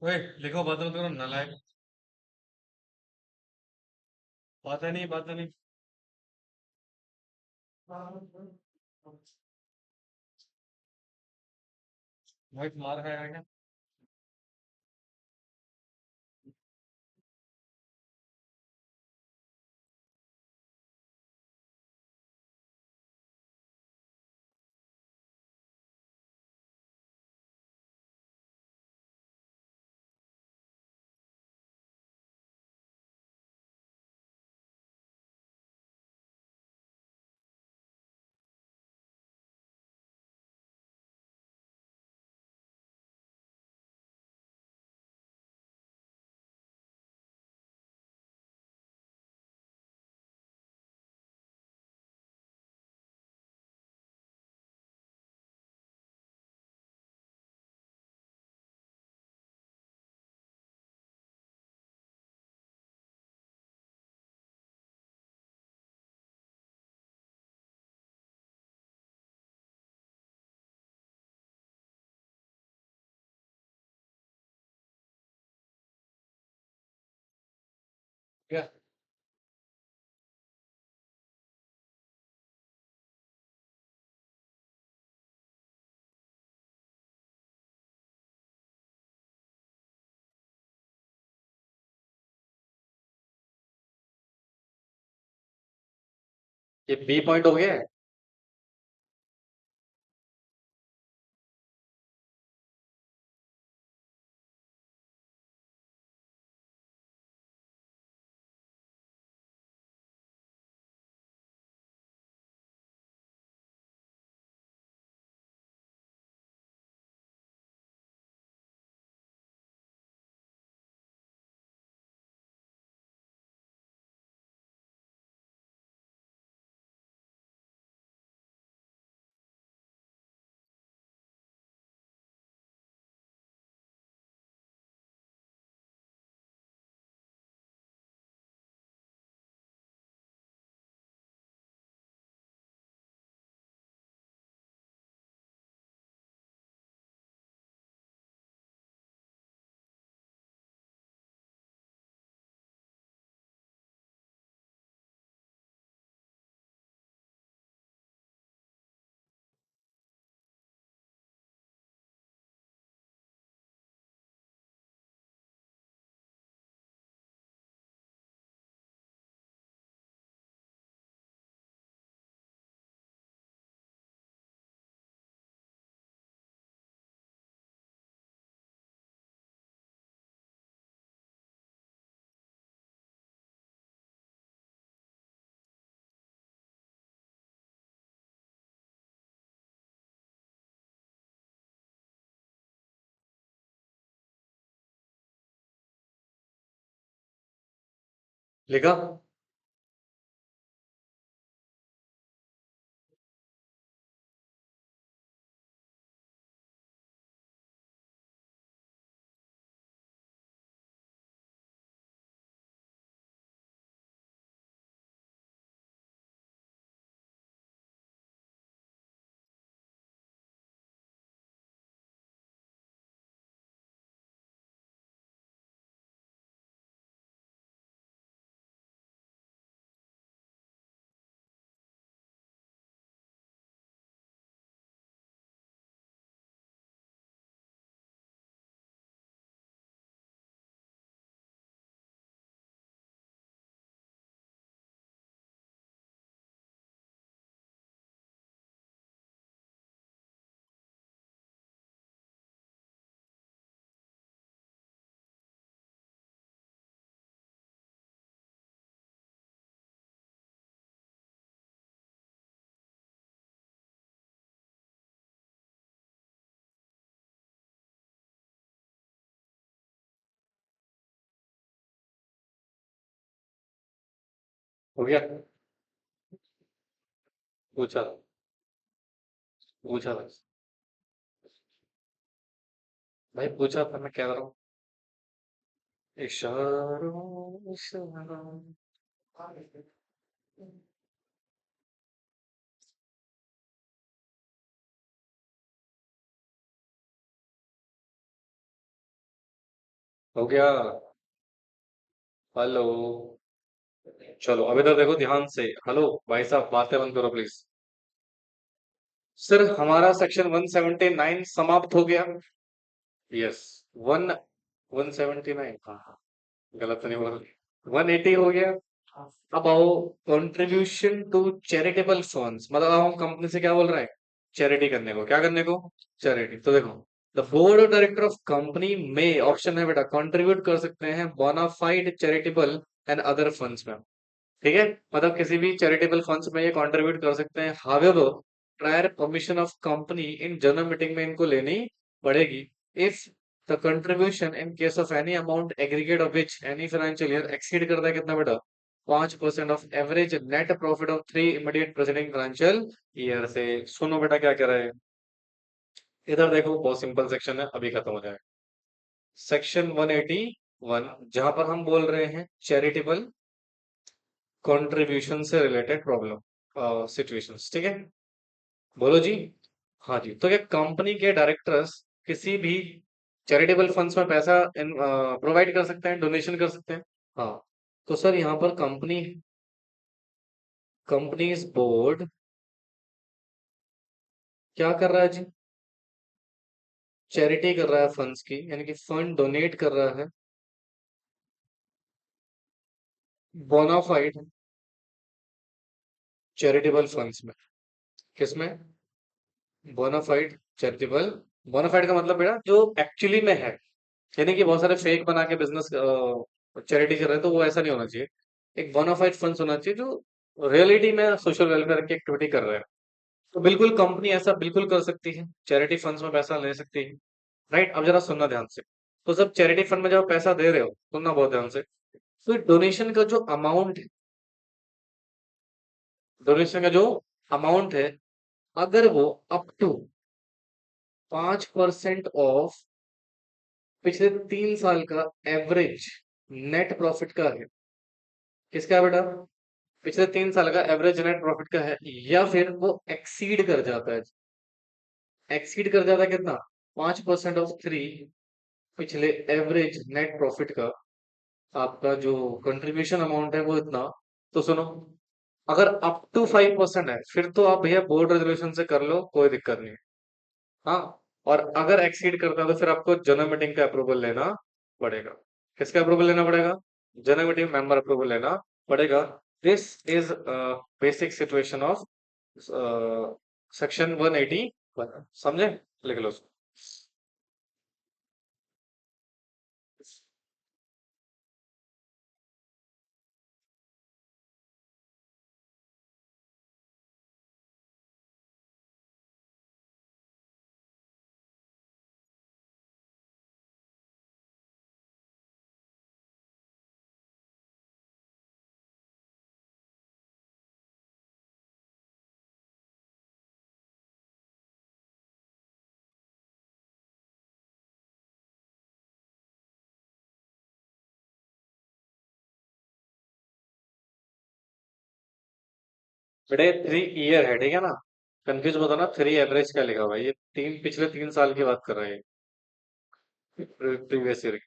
ओए लिखो, बात मत करो नालायक। बात नहीं। मोहित मार खाएगा क्या? क्या? ये बी पॉइंट हो गया है। लिखा? हो गया? पूछा? पूछा बस। भाई पूछा था, मैं कह रहा हूँ। इशारों इशारों। हो गया? हेलो। चलो अब इधर देखो ध्यान से। हेलो भाई साहब, बातें बंद करो प्लीज। सर हमारा सेक्शन 179 समाप्त हो गया। यस। वन 179, हाँ हाँ, गलत तो नहीं बोल रही। 180 हो गया। अब आओ, कंट्रीब्यूशन टू चैरिटेबल फंड्स, मतलब अब हम कंपनी से क्या बोल रहे हैं? चैरिटी करने को। क्या करने को? चैरिटी। तो देखो, the board of director of company में, ऑप्शन है बेटा, कंट्रीब्यूट कर सकते हैं bona fide charitable and other funds में। ठीक है, मतलब किसी भी चैरिटेबल फंड्स में ये कंट्रीब्यूट कर सकते हैं। However, prior permission of company in general meeting में इनको लेनी पड़ेगी। If the contribution in case of any amount aggregate of which any financial year exceed करता है कितना बेटा? 5% of average net profit of 3 immediate presiding financial year से। सुनो बेटा क्या कह रहा है। इधर देखो, बहुत सिंपल सेक्शन है, अभी खत्म हो जाएगा। सेक्शन 181, जहां पर हम बोल रहे हैं चैरिटेबल कंट्रीब्यूशन से रिलेटेड प्रॉब्लम सिचुएशंस। ठीक है, बोलो जी। हाँ जी, तो क्या कंपनी के डायरेक्टर्स किसी भी चैरिटेबल फंड्स में पैसा प्रोवाइड कर सकते हैं, डोनेशन कर सकते हैं? हाँ। तो सर यहाँ पर कंपनीज बोर्ड क्या कर रहा है जी? चैरिटी कर रहा है फंड्स की, यानी कि फंड डोनेट कर रहा है बोनाफाइड चैरिटेबल फंड्स में। किसमें? Bonafide charitable. बोनाफाइड का मतलब बेटा जो एक्चुअली में है, यानी कि बहुत सारे फेक बना के बिजनेस चैरिटी कर रहे हैं, तो वो ऐसा नहीं होना चाहिए। एक बोनाफाइड फंड्स होना चाहिए जो रियलिटी में सोशल वेलफेयर की एक्टिविटी कर रहे हैं। तो बिल्कुल कंपनी ऐसा बिल्कुल कर सकती है, चैरिटी फंड्स में पैसा ले सकती है। राइट, अब जरा सुनना ध्यान से। तो जब चैरिटी फंड में जब पैसा दे रहे हो, सुनना बहुत ध्यान से। तो डोनेशन का जो अमाउंट है, डोनेशन का जो अमाउंट है, अगर वो अप टू 5% ऑफ पिछले 3 साल का एवरेज नेट प्रॉफिट का है। किसका है बेटा? पिछले 3 साल का एवरेज नेट प्रॉफिट का है, या फिर वो एक्सीड कर जाता है। एक्सीड कर जाता है कितना? 5% ऑफ 3 पिछले एवरेज नेट प्रॉफिट का, आपका जो कंट्रीब्यूशन अमाउंट है वो इतना। तो सुनो, अगर अप टू 5% है, फिर तो आप भैया बोर्ड रेजोल्यूशन से कर लो, कोई दिक्कत नहीं है। हाँ। और अगर एक्सीड करता है तो फिर आपको जनरल मीटिंग का अप्रूवल लेना पड़ेगा। किसका अप्रूवल लेना पड़ेगा? जनरल मीटिंग मेंबर अप्रूवल लेना पड़ेगा। This is basic situation of section 180। समझे? लिख लो उसको। बेटे 3 ईयर है, ठीक है ना? कंफ्यूज मत होना, 3 एवरेज क्या लिखा हुआ है, ये पिछले 3 साल की बात कर रहा है, प्रीवियस ईयर।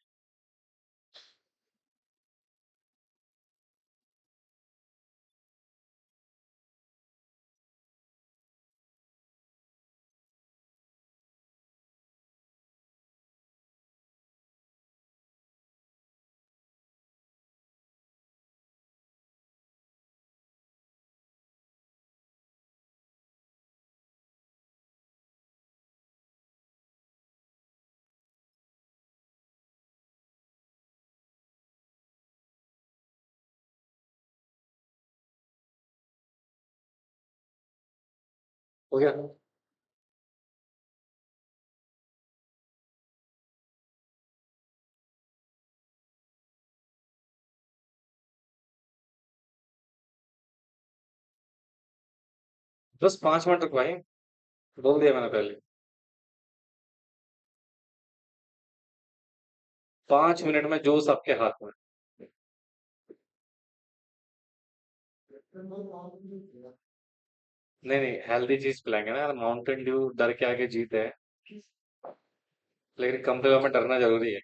हो गया? बस 5 मिनट रुक भाई, बोल दिया मैंने पहले। 5 मिनट में जोश आपके हाथ में। नहीं नहीं, हेल्दी चीज पिलाएंगे ना यार, माउंटेन ड्यू डर के आगे जीत है। लेकिन कम से कम में डरना जरूरी है।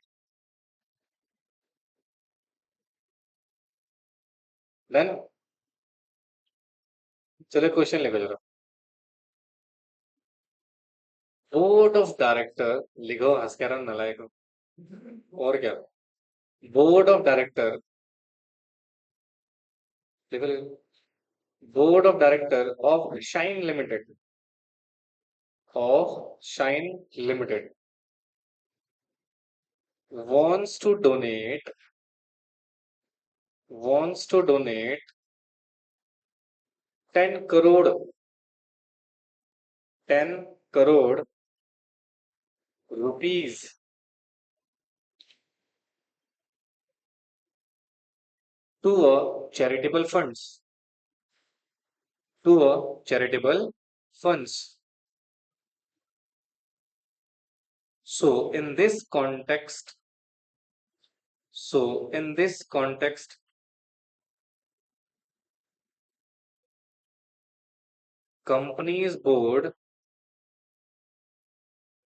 देन चलो क्वेश्चन लिखो जरा। बोर्ड ऑफ डायरेक्टर लिखो, हंस के रन नलायक हो। और क्या? बोर्ड ऑफ डायरेक्टर लिखो लिखो। Board of director of shine limited, of shine limited wants to donate wants to donate 10 crore 10 crore rupees to a charitable funds, to a charitable funds. So in this context, so in this context, company's board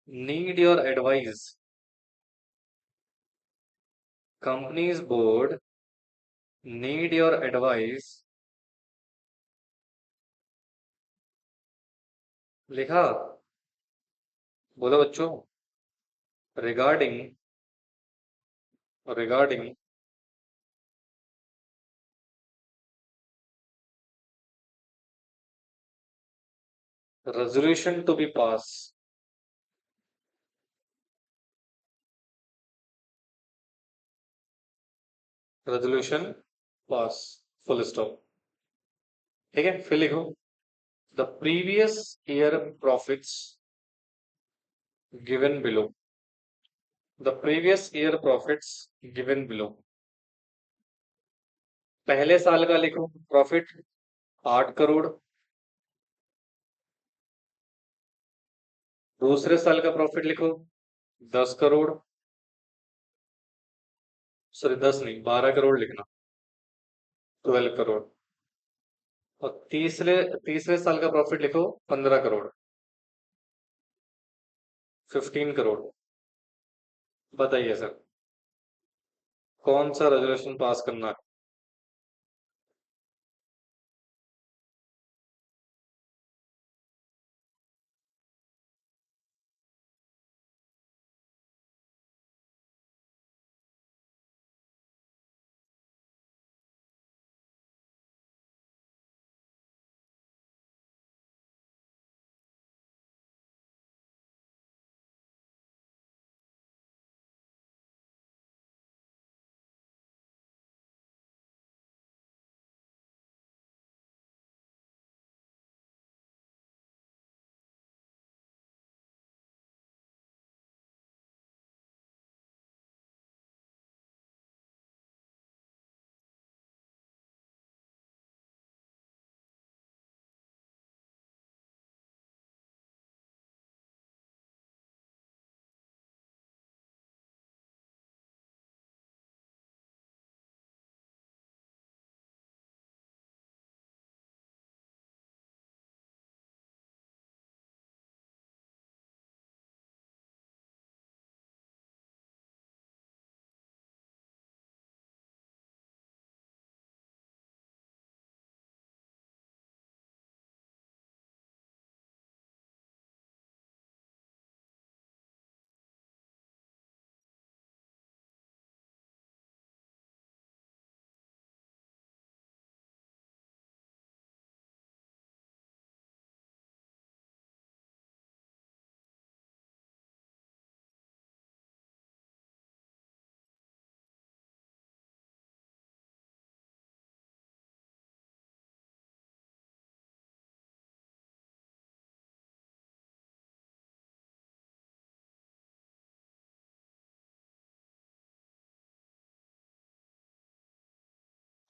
need your advice. Company's board need your advice. लिखा? बोलो बच्चों। Regarding regarding resolution to be passed. Resolution pass. Full stop. ठीक है, फिर लिखो। The previous year profits given below. The previous year profits given below. पहले साल का लिखो प्रॉफिट 8 करोड़। दूसरे साल का प्रॉफिट लिखो 10 करोड़। सॉरी 10 नहीं, 12 करोड़ लिखना। 12 करोड़। और तीसरे तीसरे साल का प्रॉफिट लिखो 15 करोड़। 15 करोड़। बताइए सर, कौन सा रेजोल्यूशन पास करना है?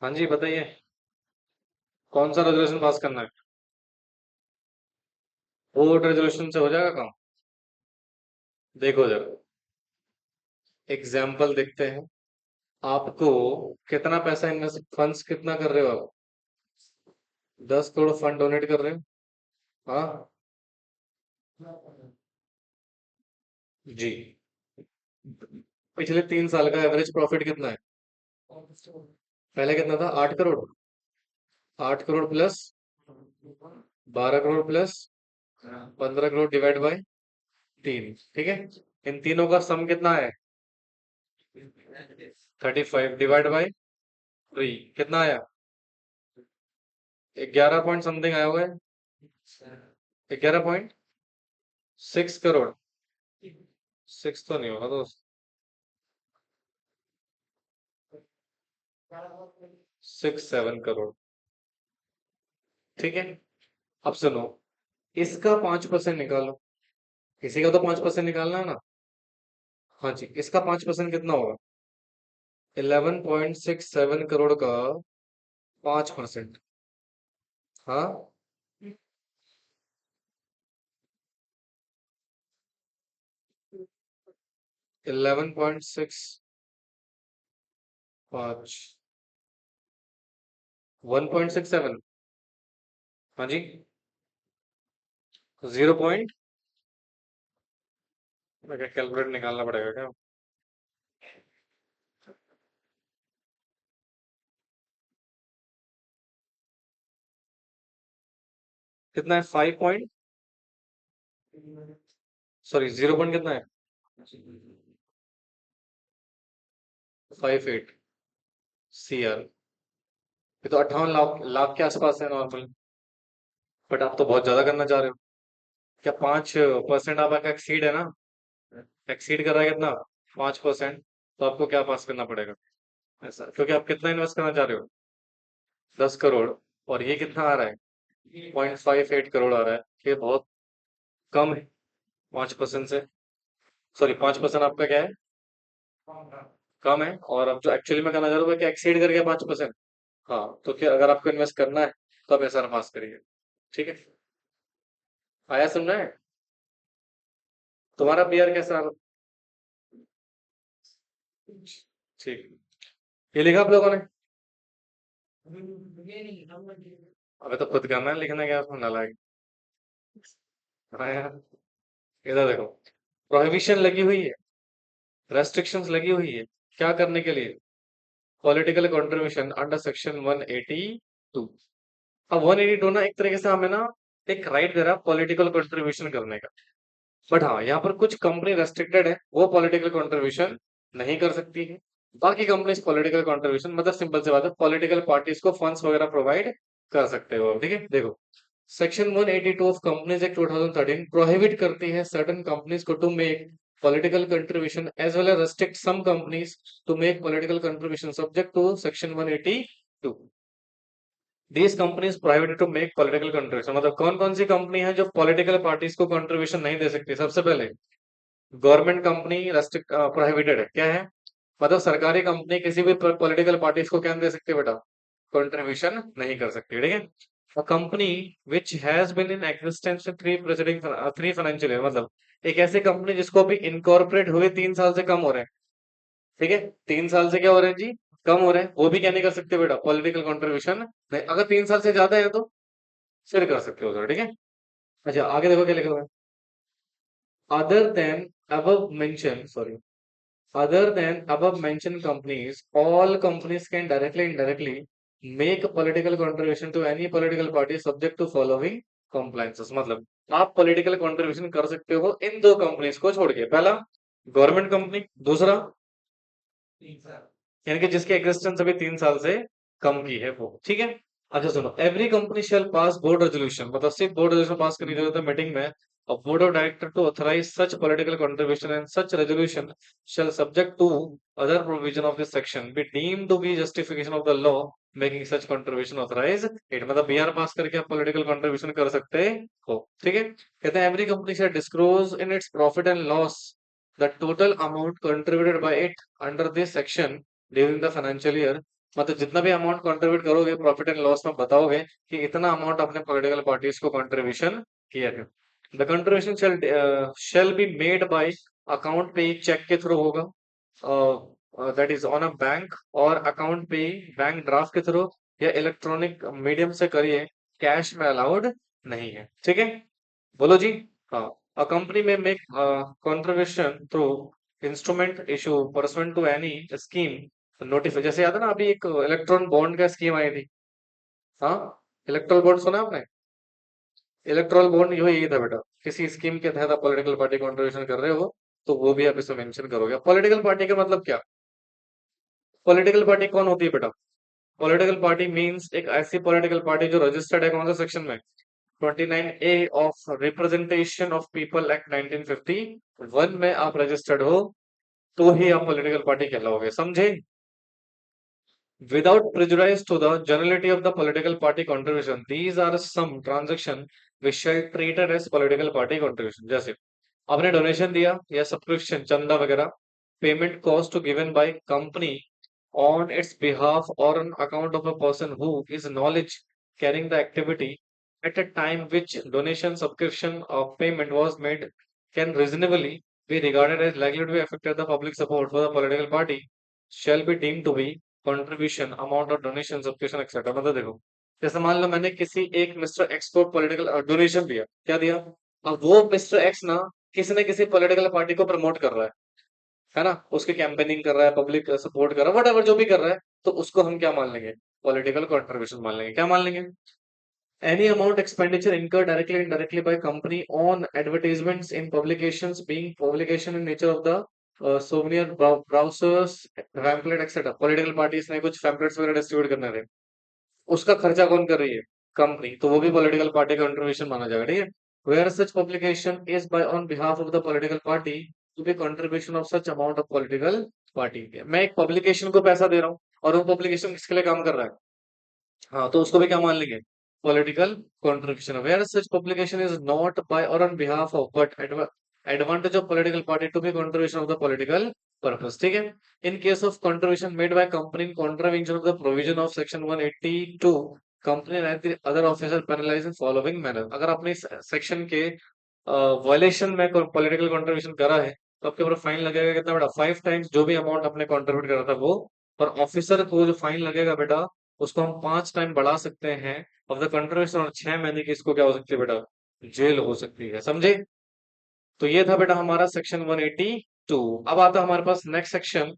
हाँ जी बताइए, कौन सा रेजोल्यूशन पास करना है? बोर्ड रेजोल्यूशन से हो जाएगा काम। देखो जरा, एग्जाम्पल देखते हैं। आपको कितना पैसा इन्वेस्ट, फंड्स कितना कर रहे हो आप? 10 करोड़ फंड डोनेट कर रहे हो। हाँ जी। पिछले 3 साल का एवरेज प्रॉफिट कितना है? पहले कितना था? 8 crore. 8 crore plus 12 crore plus 15 crore divide by 3, ठीक है। इन तीनों का सम कितना है? 35 डिवाइड बाय 3 कितना आया? 11 पॉइंट समथिंग आया हुआ है। 11.6 करोड़। 6 तो नहीं होगा दोस्त। 6-7 करोड़, ठीक है। अब सुनो, इसका 5% निकालो। इसी का तो 5% निकालना है ना। हाँ जी, इसका 5% कितना होगा? 11.67 करोड़ का 5%। हाँ, 11.65, 1.67। हाँ जी, 0 पॉइंट, क्या कैलकुलेट निकालना पड़ेगा क्या? कितना है? 5 पॉइंट, सॉरी 0 पॉइंट कितना है? 58 CR। ये तो 58 लाख लाख के आसपास है नॉर्मल। बट आप तो बहुत ज्यादा करना चाह रहे हो। क्या 5% आपका एक्सीड है ना? एक्सीड कर रहा है कितना? 5%। तो आपको क्या पास करना पड़ेगा? ऐसा क्योंकि आप कितना इन्वेस्ट करना चाह रहे हो? 10 करोड़। और ये कितना आ रहा है? 0.58 करोड़ आ रहा है। ये बहुत कम है 5% से। सॉरी, 5% आपका क्या है? कम है। और अब जो एक्चुअली में करना चाह रहा हूँ कि एक्सीड करके 5%। हाँ, तो क्या अगर आपको इन्वेस्ट करना है तो आप ऐसा पास करिए, ठीक है। आया सुनना है? तुम्हारा पीआर कैसा रहा? ठीक। ये लिखा आप लोगों ने? अबे तो खुद करना है, लिखना क्या उसमें नालायक। हाँ यार, इधर देखो, प्रोहिबिशन लगी हुई है, रेस्ट्रिक्शंस लगी हुई है। क्या करने के लिए? Political contribution under section 182। अब 182 ना एक तरीके से हमें ना एक राइट दे रहा है पॉलिटिकल कंट्रीब्यूशन करने का। बट हाँ, यहाँ पर कुछ कंपनी रेस्ट्रिक्टेड है, वो पॉलिटिकल कंट्रीब्यूशन नहीं कर सकती है। बाकी कंपनीज पॉलिटिकल कंट्रीब्यूशन, मतलब सिंपल सी बात है, पॉलिटिकल पार्टीज को फंड्स वगैरह प्रोवाइड कर सकते हो, ठीक है। देखो, section 182 of companies act 2013 prohibit करती है सर्टेन कंपनीज को to make political contribution as well as restrict some companies to make political contribution subject to section 182। These companies prohibited to make political contribution, मतलब कौन कौन सी कंपनी है जो पॉलिटिकल पार्टीज को कंट्रीब्यूशन नहीं दे सकती? सबसे पहले गवर्नमेंट कंपनी रेस्ट्रिक्ट प्रोहिबिटेड है, क्या है? मतलब सरकारी कंपनी किसी भी पॉलिटिकल पार्टीज को क्या नहीं दे सकती बेटा? कंट्रीब्यूशन नहीं कर सकती, ठीक है। A company which has been in existence 3 financial year, मतलब एक ऐसी कंपनी जिसको अभी इनकॉर्पोरेट हुए 3 साल से कम हो रहे हैं, ठीक है। 3 साल से क्या हो रहे हैं जी? कम हो रहे हैं, वो भी क्या नहीं कर सकते बेटा? पॉलिटिकल कंट्रीब्यूशन नहीं। अगर 3 साल से ज्यादा है तो फिर कर सकते हो सर, ठीक है। अच्छा, आगे देखो क्या लिखा हुआ है। Other than above mentioned, sorry, other than above mentioned companies, all companies can directly and indirectly make a political contribution to any political party subject to following compliances। मतलब आप पॉलिटिकल कंट्रीब्यूशन कर सकते हो इन दो कंपनीज को छोड़ के। पहला, गवर्नमेंट कंपनी। दूसरा, यानी कि जिसकी एग्जिस्टेंस अभी 3 साल से कम की है वो, ठीक है। अच्छा सुनो, एवरी कंपनी शेल पास बोर्ड रेजोल्यूशन, मतलब सिर्फ बोर्ड रेजोल्यूशन पास करनी जरूरत है मीटिंग में। A board of director to authorize such political contribution and such resolution shall subject to other provision of this section be deemed to be justification of the law making such contribution authorize it। मतलब बीआर पास करके आप पॉलिटिकल कंट्रीब्यूशन कर सकते हो, ठीक है। कहते हैं every company shell disclose in its profit and loss the total amount contributed by it under this section during the financial year मतलब जितना भी अमाउंट कंट्रीब्यूट करोगे प्रॉफिट एंड लॉस में बताओगे कि इतना अमाउंट अपने पॉलिटिकल पार्टीज को कंट्रीब्यूशन किया है। The contribution shall be made by account पे चेक के थ्रू होगा, that is on a bank, और अकाउंट पे बैंक ड्राफ्ट के थ्रू या इलेक्ट्रॉनिक मीडियम से करिए, कैश में अलाउड नहीं है। ठीक है, बोलो जी। हाँ, a company may make contribution through instrument issue pursuant to any scheme notify, जैसे याद है ना अभी एक इलेक्ट्रॉन बॉन्ड का स्कीम आई थी। हाँ, इलेक्ट्रॉल बॉन्ड सुना आपने? इलेक्ट्रॉल बॉन्ड यही था बेटा, किसी स्कीम के तहत आप पॉलिटिकल पार्टी कंट्रीब्यूशन कर रहे हो तो वो भी आप इसमें मेंशन करोगे। पॉलिटिकल पार्टी का मतलब क्या? पॉलिटिकल पार्टी कौन होती है बेटा? पॉलिटिकल पार्टी मींस एक ऐसी पॉलिटिकल पार्टी जो रजिस्टर्ड है कौन सा सेक्शन में? 29A of representation of people act 1951 में आप रजिस्टर्ड हो तो ही आप पॉलिटिकल पार्टी कहलाओगे, समझे? Without prejudice to the generality of the political party contribution, these are some transaction which shall treated as political party contribution। जैसे आपने डोनेशन दिया या सब्सक्रिप्शन चंदा वगैरह, payment cost to given by company on its behalf or on account of a person who is knowledge carrying the activity at a time which donation, subscription or payment was made, can reasonably be regarded as likely to be affected the public support for the political party, shall be deemed to be contribution amount of donation, subscription etc। मतलब देखो, जैसे मान लो मैंने किसी एक मिस्टर एक्स को पॉलिटिकल डोनेशन दिया, क्या दिया? अब वो मिस्टर एक्स ना किसी न किसी पॉलिटिकल पार्टी को प्रमोट कर रहा है ना, उसकी कैंपेनिंग कर रहा है, पब्लिक सपोर्ट कर रहा है, वट जो भी कर रहा है, तो उसको हम क्या मान लेंगे? पॉलिटिकल कंट्रीब्यूशन मान लेंगे। क्या मान लेंगे? Any amount expenditure incurred directly and indirectly by company on advertisements in publications being publication in nature of the souvenir brochures, pamphlet etc। Political parties ने कुछ पैम्पलेट्स वगैरह डिस्ट्रीब्यूट करने थे, उसका खर्चा कौन कर रही है? कंपनी, तो वो भी पॉलिटिकल पार्टी का कंट्रीब्यूशन माना जाएगा। ठीक है, where such publication is by on behalf of the political party to be contribution of such amount of political party. मैं एक पब्लिकेशन को पैसा दे रहा हूँ और वो पब्लिकेशन किसके लिए काम कर रहा है? हाँ, तो उसको भी क्या मान लेंगे? Political contribution. Where such publication is not by or on behalf of but advantage of political party to be contribution of the political purpose। ठीक है, in case of contribution made by company in contravention of the provision of section 182, company and the other officer penalized in following manner। अगर आपने सेक्शन के वायलेशन में पॉलिटिकल कंट्रीब्यूशन करा है तो आपके ऊपर फाइन लगेगा कितना बेटा? 5 टाइम्स जो भी अमाउंट आपने कंट्रीब्यूट करा था वो। और ऑफिसर को जो फाइन लगेगा बेटा उसको हम 5 टाइम बढ़ा सकते हैं ऑफ द कंट्रीब्यूशन, और 6 महीने की इसको क्या हो सकती है बेटा? जेल हो सकती है, समझे? तो ये था बेटा हमारा सेक्शन 182। अब आता है हमारे पास next section,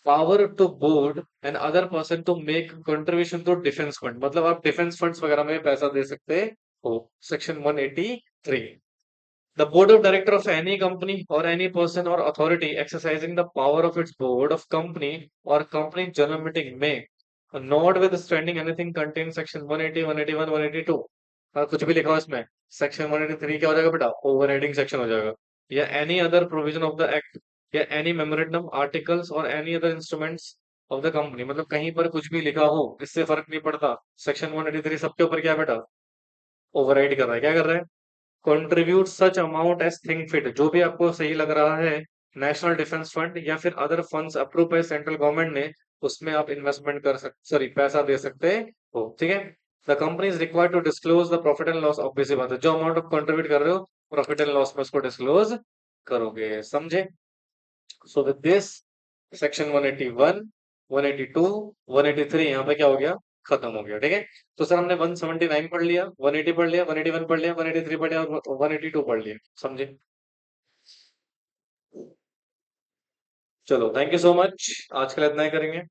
power to board and other person to make contribution to defence fund. मतलब आप डिफेंस फंड्स वगैरह में पैसा दे सकते हो, section 183। The board of director of any company or any person or authority exercising the power of its board of company or company general meeting may, notwithstanding anything contained section 180, 181, 182, और कुछ भी लिखा हो इसमें, सेक्शन 183 क्या हो जाएगा बेटा? ओवरराइडिंग सेक्शन हो जाएगा। या any other provision of the act, या एनी मेमोरेंडम आर्टिकल्स और any other instruments of the company. मतलब कहीं पर कुछ भी लिखा हो इससे फर्क नहीं पड़ता, सेक्शन 183 सबके ऊपर क्या है बेटा? ओवरराइड कर रहा है। क्या कर रहा है? Contribute such amount as think fit, जो भी आपको सही लग रहा है, नेशनल डिफेंस फंड या फिर other funds approve by central government ने, उसमें आप इन्वेस्टमेंट कर सकते, सॉरी पैसा दे सकते हो। ठीक है, the company is required to disclose the profit and loss. Obvious बात है, जो अमाउंट आप कंट्रीब्यूट कर रहे हो प्रॉफिट एंड लॉस में उसको डिस्क्लोज करोगे, समझे? सो विद दिस सेक्शन 181, 182, 183 यहाँ पे क्या हो गया? खत्म हो गया। ठीक है, तो सर हमने 179 पढ़ लिया, 180 पढ़ लिया, 181 पढ़ लिया, 183 पढ़ लिया और 182 पढ़ लिया, समझे? चलो थैंक यू सो मच, आज के लिए इतना ही करेंगे।